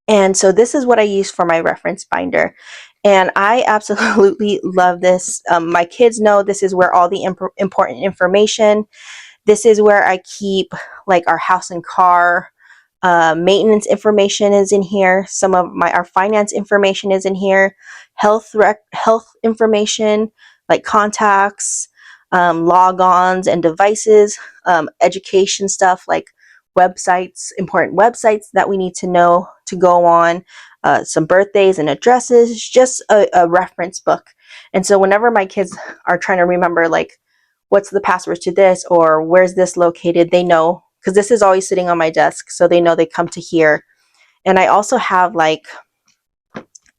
And so this is what I use for my reference binder. And I absolutely love this. My kids know this is where all the important information. This is where I keep like our house and car maintenance information is in here. Some of our finance information is in here. Health information like contacts, logons and devices, education stuff like websites, important websites that we need to know to go on, some birthdays and addresses, just a reference book. And so whenever my kids are trying to remember like what's the password to this or where's this located, they know, because this is always sitting on my desk, so they know they come to here. And I also have like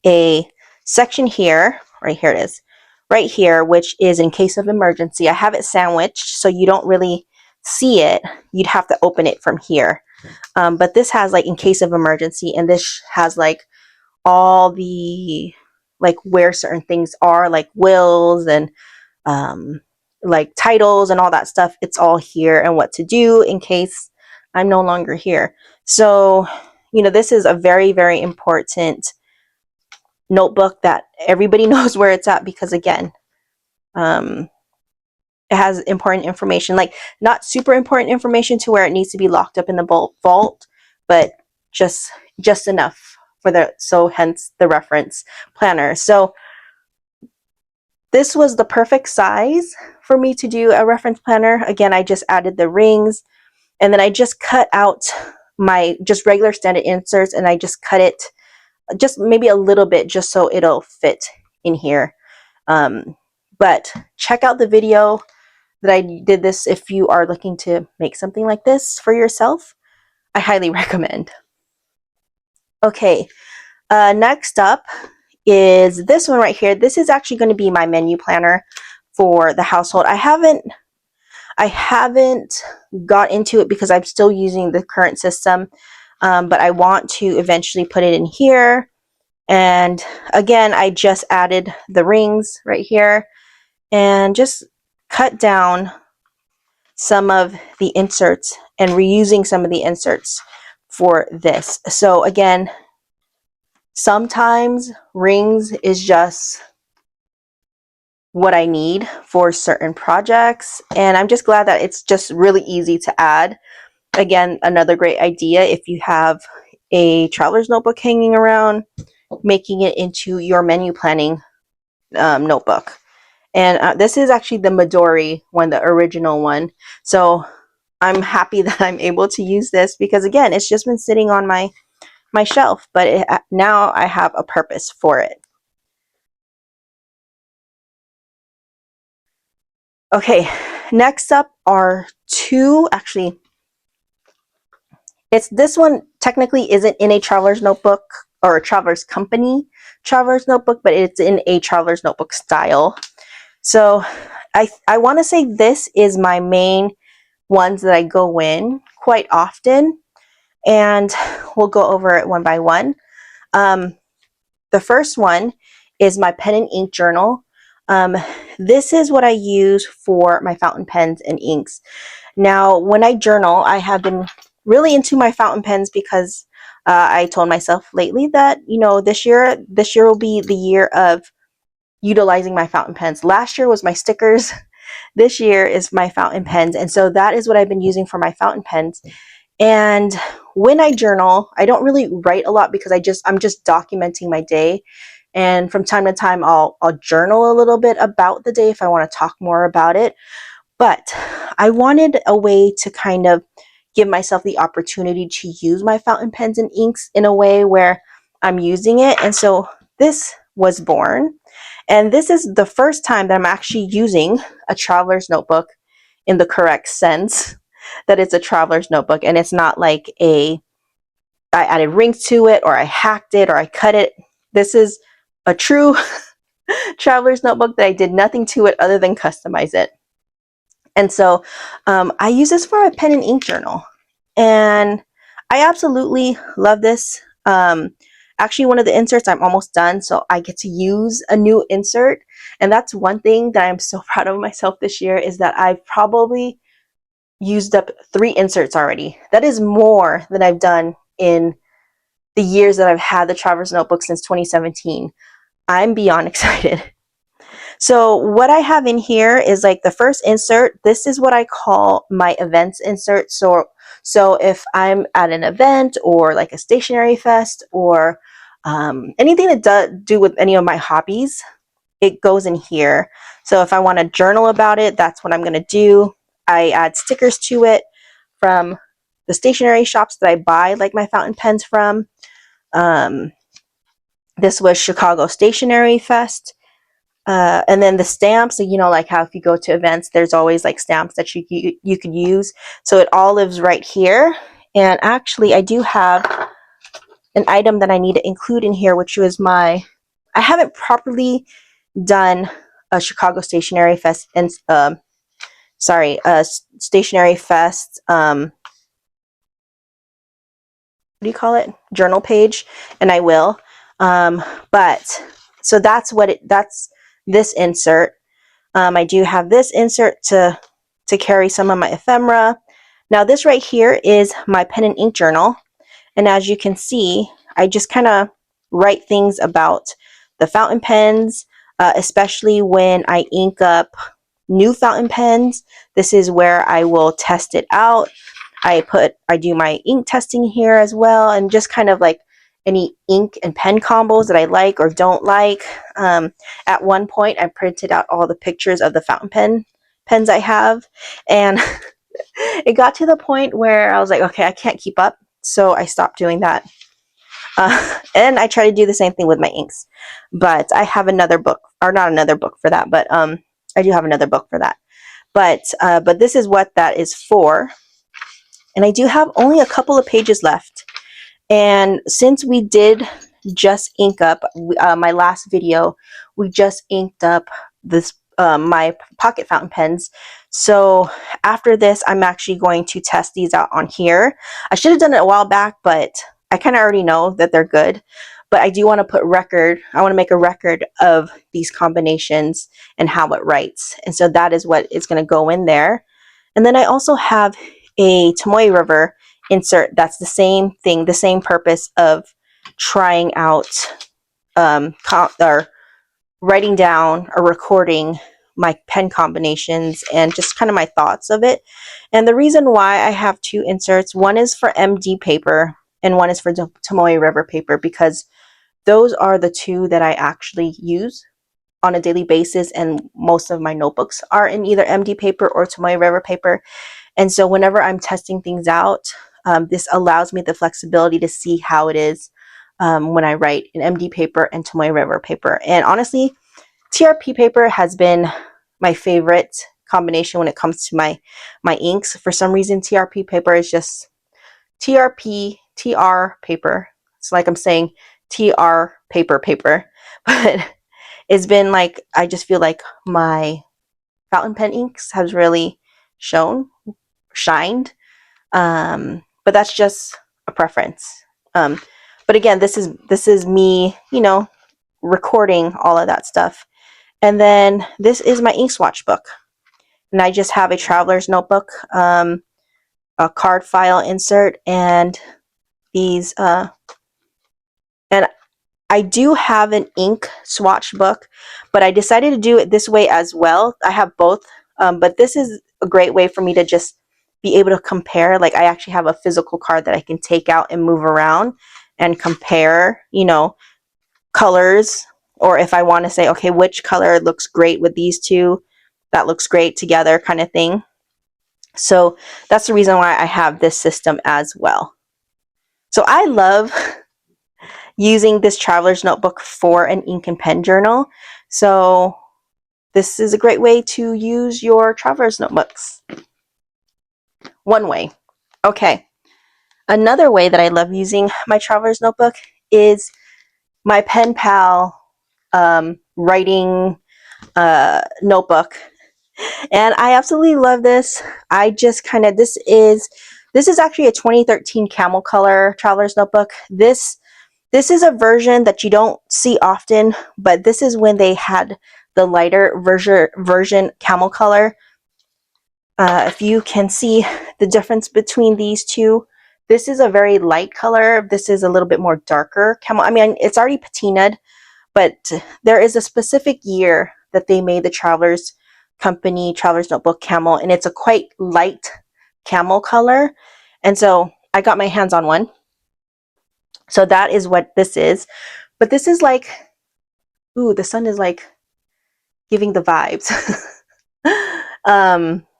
a section here, right here it is, right here, which is in case of emergency. I have it sandwiched so you don't really see it. You'd have to open it from here. But this has like in case of emergency, and this has like all the like where certain things are, like wills and like titles and all that stuff. It's all here, and what to do in case I'm no longer here. So, you know, this is a very, very important notebook that everybody knows where it's at, because again, it has important information, like not super important information to where it needs to be locked up in the vault, but just enough for so hence the reference planner. So this was the perfect size for me to do a reference planner. Again, I just added the rings, and then I just cut out my just regular standard inserts, and I just cut it just maybe a little bit just so it'll fit in here. But check out the video that I did this if you are looking to make something like this for yourself. I highly recommend. Okay, next up is this one right here. This is actually going to be my menu planner for the household. I haven't got into it because I'm still using the current system, but I want to eventually put it in here. And again, I just added the rings right here and just cut down some of the inserts and reusing some of the inserts for this. So again, sometimes rings is just what I need for certain projects, and I'm just glad that it's just really easy to add. Again, another great idea if you have a traveler's notebook hanging around, making it into your menu planning notebook. And this is actually the Midori one, the original one. So I'm happy that I'm able to use this, because again, it's just been sitting on my shelf, but now I have a purpose for it. Okay, next up are two, actually, this one technically isn't in a traveler's notebook or a traveler's company traveler's notebook, but it's in a traveler's notebook style. So I want to say this is my main ones that I go in quite often, and we'll go over it one by one. The first one is my pen and ink journal. This is what I use for my fountain pens and inks. Now, when I journal, I have been really into my fountain pens because I told myself lately that, you know, this year will be the year of utilizing my fountain pens. Last year was my stickers. This year is my fountain pens. And so that is what I've been using for my fountain pens. And when I journal, I don't really write a lot because I'm just documenting my day. And from time to time, I'll journal a little bit about the day if I want to talk more about it. But I wanted a way to kind of give myself the opportunity to use my fountain pens and inks in a way where I'm using it. And so this was born. And this is the first time that I'm actually using a traveler's notebook in the correct sense, that it's a traveler's notebook and it's not like I added rings to it or I hacked it or I cut it. This is a true traveler's notebook that I did nothing to it other than customize it. And so I use this for a pen and ink journal. And I absolutely love this. Actually, one of the inserts, I'm almost done, so I get to use a new insert. And that's one thing that I'm so proud of myself this year, is that I've probably used up 3 inserts already. That is more than I've done in the years that I've had the Traveler's Notebook since 2017. I'm beyond excited. So what I have in here is like the first insert. This is what I call my events insert. So if I'm at an event or like a stationery fest or anything to do with any of my hobbies, it goes in here. So if I want to journal about it, that's what I'm going to do. I add stickers to it from the stationery shops that I buy like my fountain pens from. This was Chicago Stationery Fest. And then the stamps, you know, like how if you go to events, there's always like stamps that you could use. So it all lives right here. And actually, I do have an item that I need to include in here, which was I haven't properly done a Chicago Stationery Fest and Stationery Fest. What do you call it? Journal page, and I will. But so that's this insert. I do have this insert to carry some of my ephemera. Now this right here is my pen and ink journal. And as you can see, I just kind of write things about the fountain pens, especially when I ink up new fountain pens. This is where I will test it out. I do my ink testing here as well, and just kind of like any ink and pen combos that I like or don't like. At one point, I printed out all the pictures of the fountain pens I have, and it got to the point where I was like, okay, I can't keep up, so I stopped doing that. And I try to do the same thing with my inks, but I have another book, or not another book for that, but I do have another book for that. But this is what that is for, and I do have only a couple of pages left. And since we did just ink up my last video, we just inked up this my pocket fountain pens. So after this, I'm actually going to test these out on here. I should have done it a while back, but I kind of already know that they're good. But I do want to I want to make a record of these combinations and how it writes. And so that is what is going to go in there. And then I also have a Tomoe River insert that's the same thing, the same purpose of trying out or writing down or recording my pen combinations and just kind of my thoughts of it. And the reason why I have 2 inserts, one is for MD paper and one is for Tomoe River paper, because those are the 2 that I actually use on a daily basis, and most of my notebooks are in either MD paper or Tomoe River paper. And so whenever I'm testing things out, this allows me the flexibility to see how it is when I write in MD paper and Tomoe River paper. And honestly, TRP paper has been my favorite combination when it comes to my inks. For some reason, TRP paper is just TR paper. It's like I'm saying TR paper. But it's been like, I just feel like my fountain pen inks has really shined. But that's just a preference. But again, this is me, you know, recording all of that stuff. And then this is my ink swatch book. And I just have a traveler's notebook, a card file insert, and these, and I do have an ink swatch book, but I decided to do it this way as well. I have both, but this is a great way for me to just be able to compare. Like, I actually have a physical card that I can take out and move around and compare, you know, colors. Or if I want to say, okay, which color looks great with these 2, that looks great together, kind of thing. So that's the reason why I have this system as well. So I love using this traveler's notebook for an ink and pen journal. So this is a great way to use your traveler's notebooks. One way. Okay. Another way that I love using my traveler's notebook is my Penpal writing notebook. And I absolutely love this. I just kind of, this is actually a 2013 camel color traveler's notebook. This is a version that you don't see often, but this is when they had the lighter version camel color. If you can see the difference between these two, this is a very light color. This is a little bit more darker camel. I mean, it's already patinaed, but there is a specific year that they made the Traveler's Company Traveler's Notebook Camel, and it's a quite light camel color. And so I got my hands on one. So that is what this is. But this is like, ooh, the sun is like giving the vibes.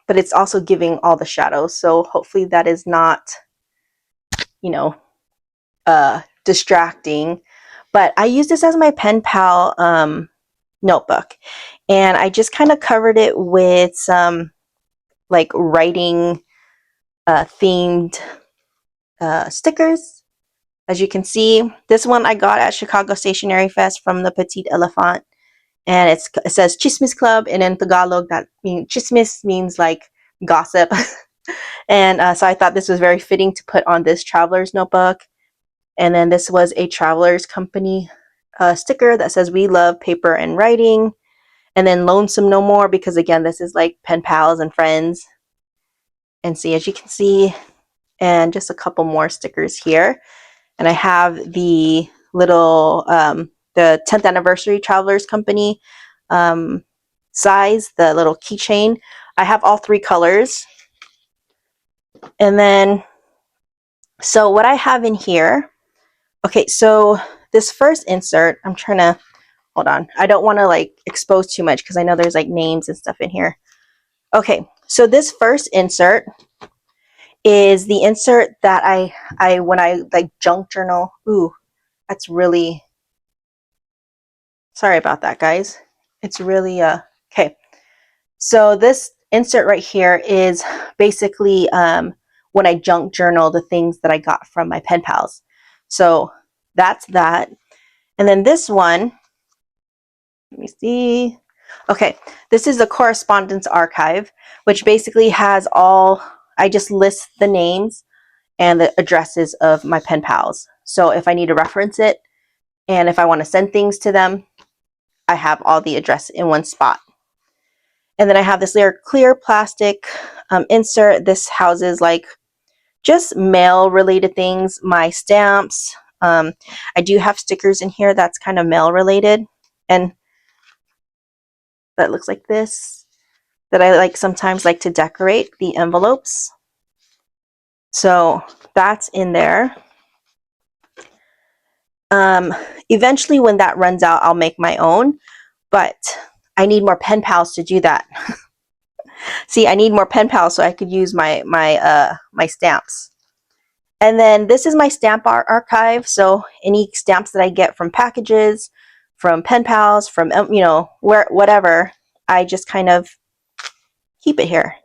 But it's also giving all the shadows. So hopefully that is not, you know, distracting. But I use this as my Penpal notebook. And I just kind of covered it with some like writing themed stickers. As you can see, this one I got at Chicago Stationery Fest from the Petite Elephant. And it says Chismis Club, and in Tagalog, that means chismis means like gossip. And so I thought this was very fitting to put on this traveler's notebook. And then this was a Traveler's Company sticker that says, "We love paper and writing." And then "Lonesome No More," because again, this is like pen pals and friends. And see, as you can see, and just a couple more stickers here. And I have the little, the 10th anniversary Travelers Company size, the little keychain. I have all three colors. And then, so what I have in here, okay, so this first insert, I'm trying to, hold on. I don't want to like expose too much because I know there's like names and stuff in here. Okay, so this first insert is the insert that I when I like junk journal. Ooh, that's really, sorry about that, guys. It's really okay. So this insert right here is basically when I junk journal the things that I got from my pen pals. So that's that. And then this one, let me see. Okay, this is the correspondence archive, which basically has all, I just list the names and the addresses of my pen pals. So if I need to reference it and if I want to send things to them, I have all the address in one spot. And then I have this clear plastic insert. This houses like just mail related things, my stamps. I do have stickers in here that's kind of mail related, and that looks like this, that I like sometimes like to decorate the envelopes. So that's in there. Eventually when that runs out, I'll make my own, but I need more pen pals to do that. See, I need more pen pals so I could use my stamps. And then this is my stamp archive. So any stamps that I get from packages, from pen pals, from, you know, whatever, I just kind of keep it here.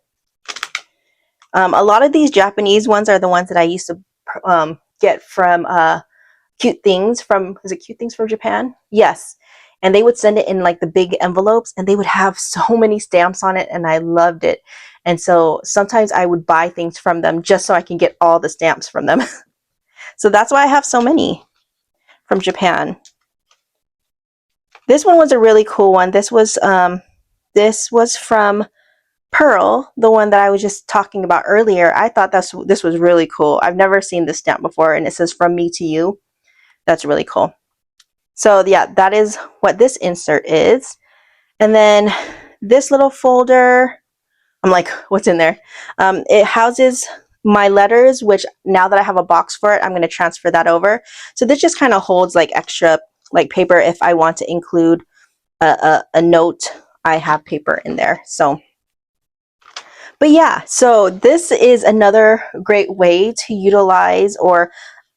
A lot of these Japanese ones are the ones that I used to get from Cute Things from, is it Cute Things from Japan? Yes. And they would send it in like the big envelopes, and they would have so many stamps on it, and I loved it. And so sometimes I would buy things from them just so I can get all the stamps from them. So that's why I have so many from Japan. This one was a really cool one. This was from Pearl, the one that I was just talking about earlier. I thought this was really cool. I've never seen this stamp before, and it says "From me to you." That's really cool. So yeah, that is what this insert is. And then this little folder, I'm like, what's in there? It houses my letters, which now that I have a box for it, I'm going to transfer that over. So this just kind of holds like extra like paper if I want to include a note. I have paper in there. So, But yeah, so this is another great way to utilize, or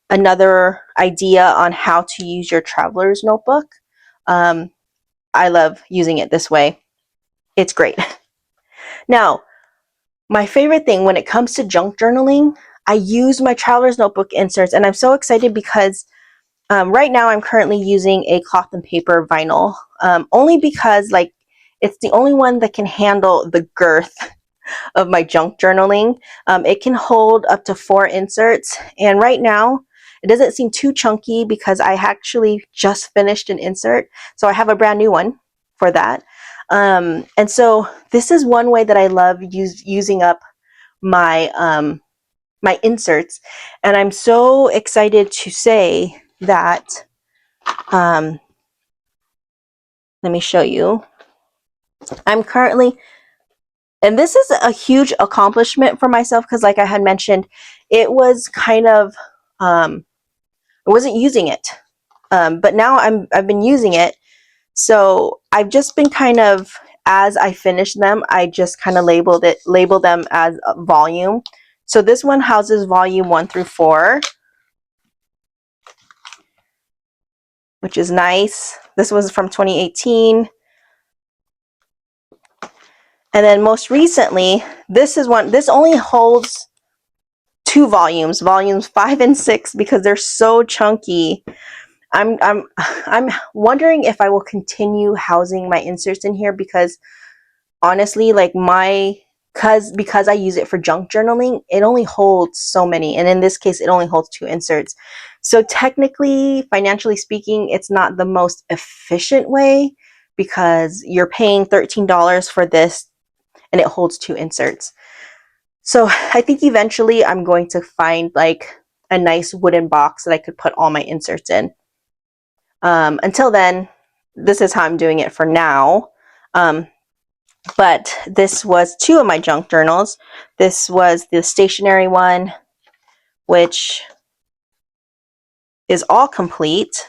another idea on how to use your traveler's notebook. I love using it this way. It's great. Now, my favorite thing when it comes to junk journaling, I use my traveler's notebook inserts, and I'm so excited because right now I'm currently using a cloth and paper vinyl, only because like it's the only one that can handle the girth of my junk journaling. It can hold up to 4 inserts, and right now it doesn't seem too chunky because I actually just finished an insert, so I have a brand new one for that. And so this is one way that I love using up my my inserts, and I'm so excited to say that let me show you. I'm currently, and this is a huge accomplishment for myself because like I had mentioned, it was kind of I wasn't using it, but now I've been using it. So I've just been kind of, as I finish them, I just kind of label them as a volume. So this one houses volume 1 through 4, which is nice. This was from 2018. And then most recently, this is one, this only holds 2 volumes, volumes 5 and 6, because they're so chunky. I'm wondering if I will continue housing my inserts in here, because honestly, like because I use it for junk journaling, it only holds so many, and in this case it only holds 2 inserts. So technically, financially speaking, it's not the most efficient way, because you're paying $13 for this and it holds 2 inserts. So I think eventually I'm going to find like a nice wooden box that I could put all my inserts in. Until then, this is how I'm doing it for now. But this was 2 of my junk journals. This was the stationery one, which is all complete.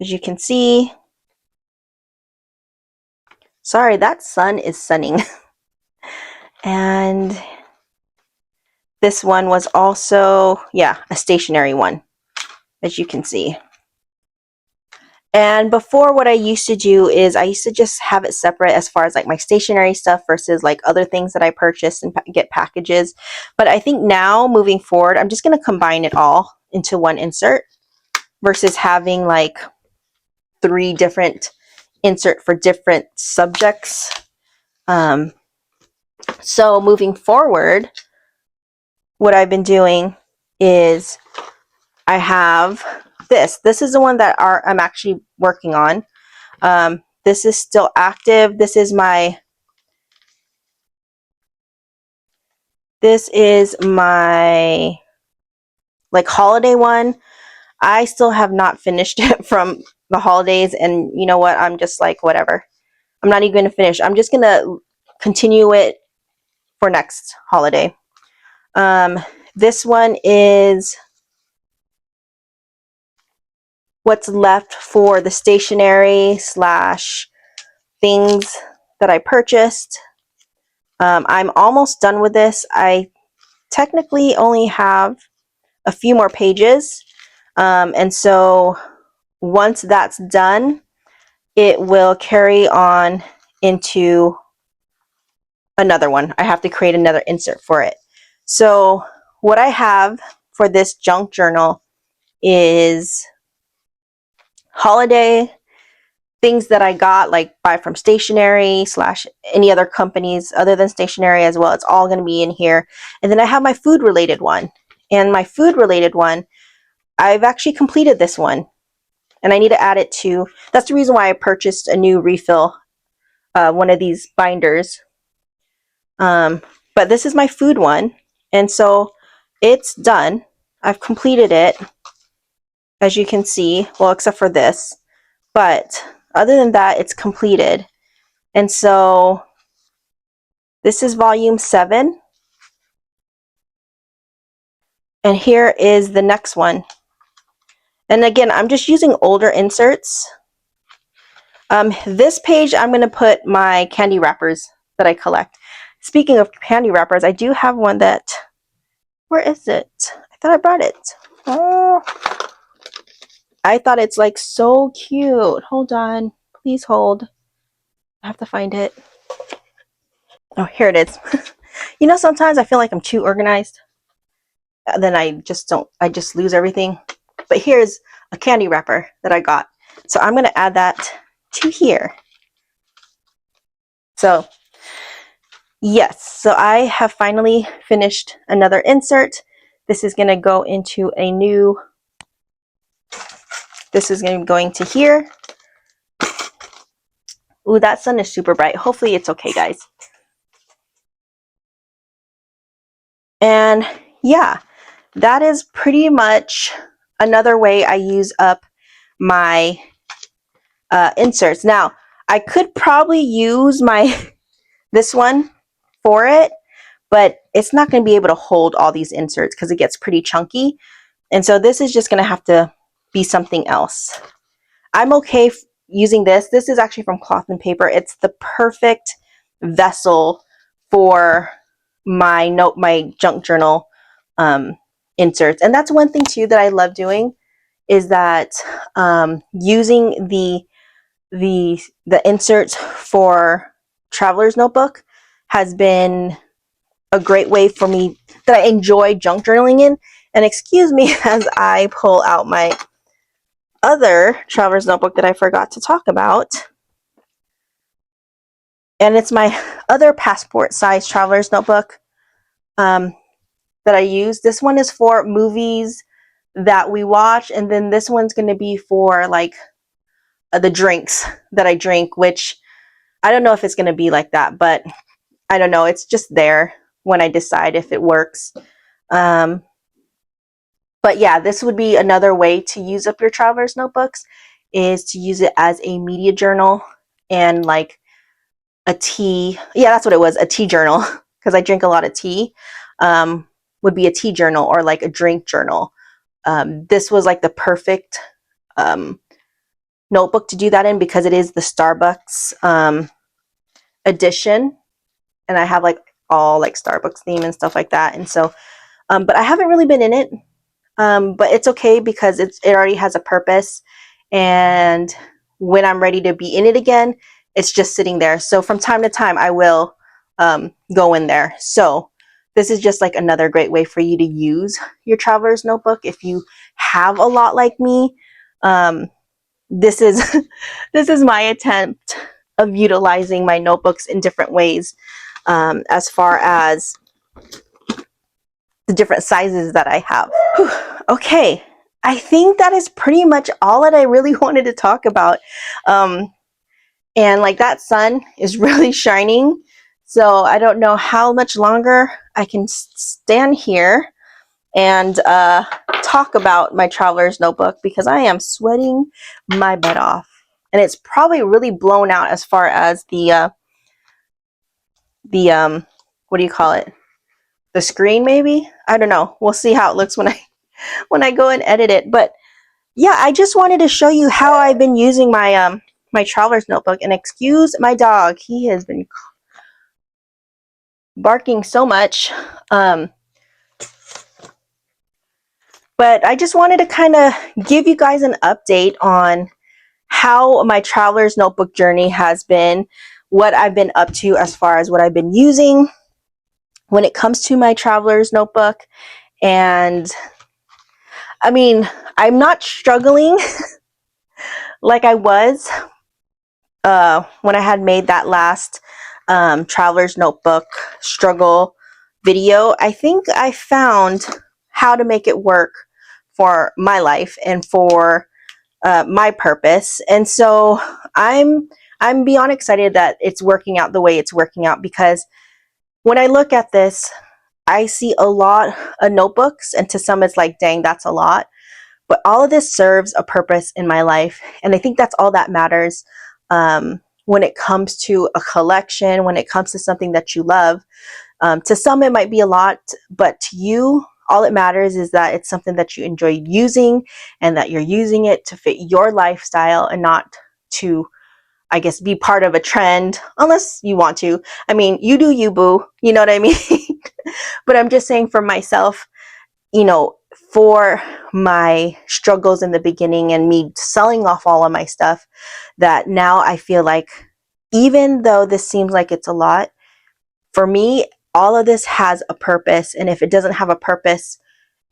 As you can see, sorry, that sun is sunning. And this one was also, yeah, a stationery one, as you can see. And before, what I used to do is I used to just have it separate as far as like my stationery stuff versus like other things that I purchase and get packages. But I think now, moving forward, I'm just going to combine it all into one insert versus having like 3 different insert for different subjects. So moving forward, what I've been doing is I have this. This is the one that I'm actually working on. This is still active. This is my like holiday one. I still have not finished it from the holidays, and you know what? I'm just like, whatever. I'm not even going to finish. I'm just going to continue it for next holiday. This one is what's left for the stationery / things that I purchased. I'm almost done with this. I technically only have a few more pages. And so once that's done, it will carry on into another one. I have to create another insert for it. So what I have for this junk journal is holiday things that I got, like buy from stationery / any other companies other than stationery as well. It's all going to be in here. And then I have my food related one. And my food related one, I've actually completed this one. And I need to add it to, that's the reason why I purchased a new refill, one of these binders. But this is my food one. And so it's done. I've completed it, as you can see, well, except for this. But other than that, it's completed. And so this is volume 7. And here is the next one. And again, I'm just using older inserts. This page, I'm going to put my candy wrappers that I collect. speaking of candy wrappers, I do have one that, where is it? I thought I brought it. Oh, I thought it's like so cute. Hold on, please hold. I have to find it. Oh, here it is. You know, sometimes I feel like I'm too organized. Then I just lose everything. But here's a candy wrapper that I got. So I'm going to add that to here. So yes, so I have finally finished another insert. This is going to go into a new, this is going to be going to here. Ooh, that sun is super bright. Hopefully it's okay, guys. And yeah, that is pretty much another way I use up my inserts. Now, I could probably use my this one for it, but it's not going to be able to hold all these inserts because it gets pretty chunky. And so this is just going to have to be something else. I'm okay using this. This is actually from Cloth and Paper. It's the perfect vessel for my junk journal inserts. And that's one thing too that I love doing, is that using the inserts for Traveler's Notebook has been a great way for me that I enjoy junk journaling in. And excuse me as I pull out my other Traveler's Notebook that I forgot to talk about. And it's my other passport size Traveler's Notebook that I use. This one is for movies that we watch, and then this one's going to be for like the drinks that I drink, which I don't know if it's going to be like that, but I don't know. It's just there when I decide if it works. But yeah, this would be another way to use up your Traveler's Notebooks, is to use it as a media journal and like a tea. Yeah, that's what it was, a tea journal, because I drink a lot of tea. Would be a tea journal or like a drink journal. This was like the perfect notebook to do that in, because it is the Starbucks edition, and I have like all like Starbucks theme and stuff like that. And so but I haven't really been in it, but it's okay because it already has a purpose, and when I'm ready to be in it again, it's just sitting there. So from time to time I will go in there. So this is just like another great way for you to use your Traveler's Notebook if you have a lot like me. This is this is my attempt of utilizing my notebooks in different ways, as far as the different sizes that I have. Whew. Okay, I think that is pretty much all that I really wanted to talk about. And like that sun is really shining, so I don't know how much longer I can stand here and talk about my Traveler's Notebook, because I am sweating my butt off. And it's probably really blown out as far as the what do you call it? The screen, maybe? I don't know. We'll see how it looks when I go and edit it. But yeah, I just wanted to show you how I've been using my my Traveler's Notebook. And excuse my dog, he has been barking so much. But I just wanted to kind of give you guys an update on how my Traveler's Notebook journey has been, what I've been up to as far as what I've been using when it comes to my Traveler's Notebook. And I mean, I'm not struggling like I was when I had made that last Traveler's Notebook struggle video. I think I found how to make it work for my life and for my purpose. And so I'm beyond excited that it's working out the way it's working out, because when I look at this, I see a lot of notebooks, and to some it's like, dang, that's a lot. But all of this serves a purpose in my life, and I think that's all that matters when it comes to a collection, when it comes to something that you love. To some it might be a lot, but to you, all it matters is that it's something that you enjoy using, and that you're using it to fit your lifestyle and not to I guess, be part of a trend, unless you want to. I mean, you do you, boo. You know what I mean? But I'm just saying for myself, you know, for my struggles in the beginning and me selling off all of my stuff, that now I feel like, even though this seems like it's a lot, for me, all of this has a purpose. And if it doesn't have a purpose,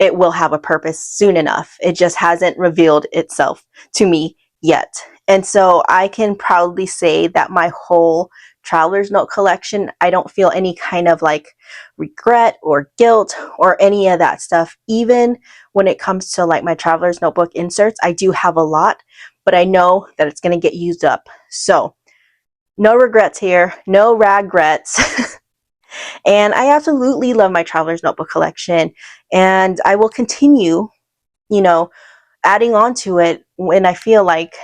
it will have a purpose soon enough. It just hasn't revealed itself to me yet. And so I can proudly say that my whole traveler's note collection, I don't feel any kind of like regret or guilt or any of that stuff. Even when it comes to like my traveler's notebook inserts, I do have a lot, but I know that it's going to get used up. So no regrets here, no regrets. And I absolutely love my traveler's notebook collection, and I will continue, you know, adding on to it when I feel like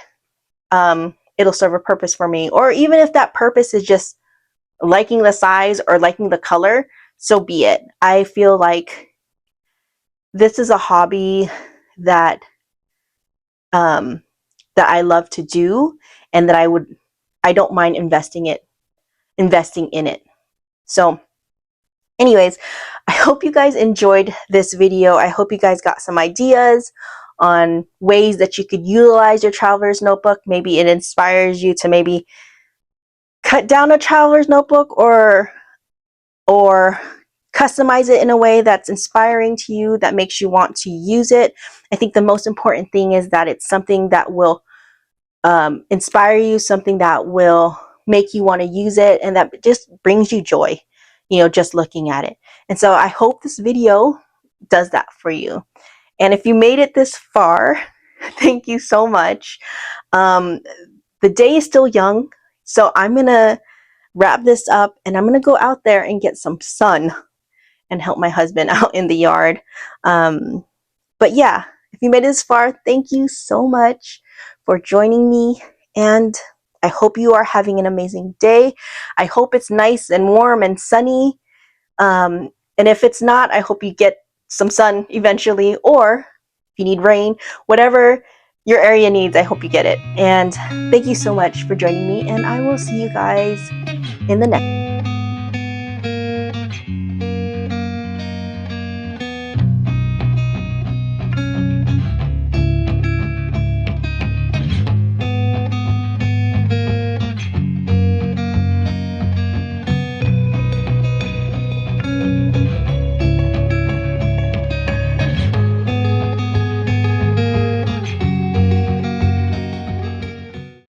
it'll serve a purpose for me. Or even if that purpose is just liking the size or liking the color, so be it. I feel like this is a hobby that that I love to do, and that I don't mind investing in it. So anyways, I hope you guys enjoyed this video. I hope you guys got some ideas on ways that you could utilize your traveler's notebook. Maybe it inspires you to maybe cut down a traveler's notebook, or customize it in a way that's inspiring to you, that makes you want to use it. I think the most important thing is that it's something that will inspire you, something that will make you want to use it, and that just brings you joy, you know, just looking at it. And so I hope this video does that for you. And if you made it this far, thank you so much. The day is still young, so I'm gonna wrap this up and I'm gonna go out there and get some sun and help my husband out in the yard. But yeah, if you made it this far, thank you so much for joining me, and I hope you are having an amazing day. I hope it's nice and warm and sunny. And if it's not, I hope you get some sun eventually, or if you need rain, whatever your area needs, I hope you get it. And thank you so much for joining me, and I will see you guys in the next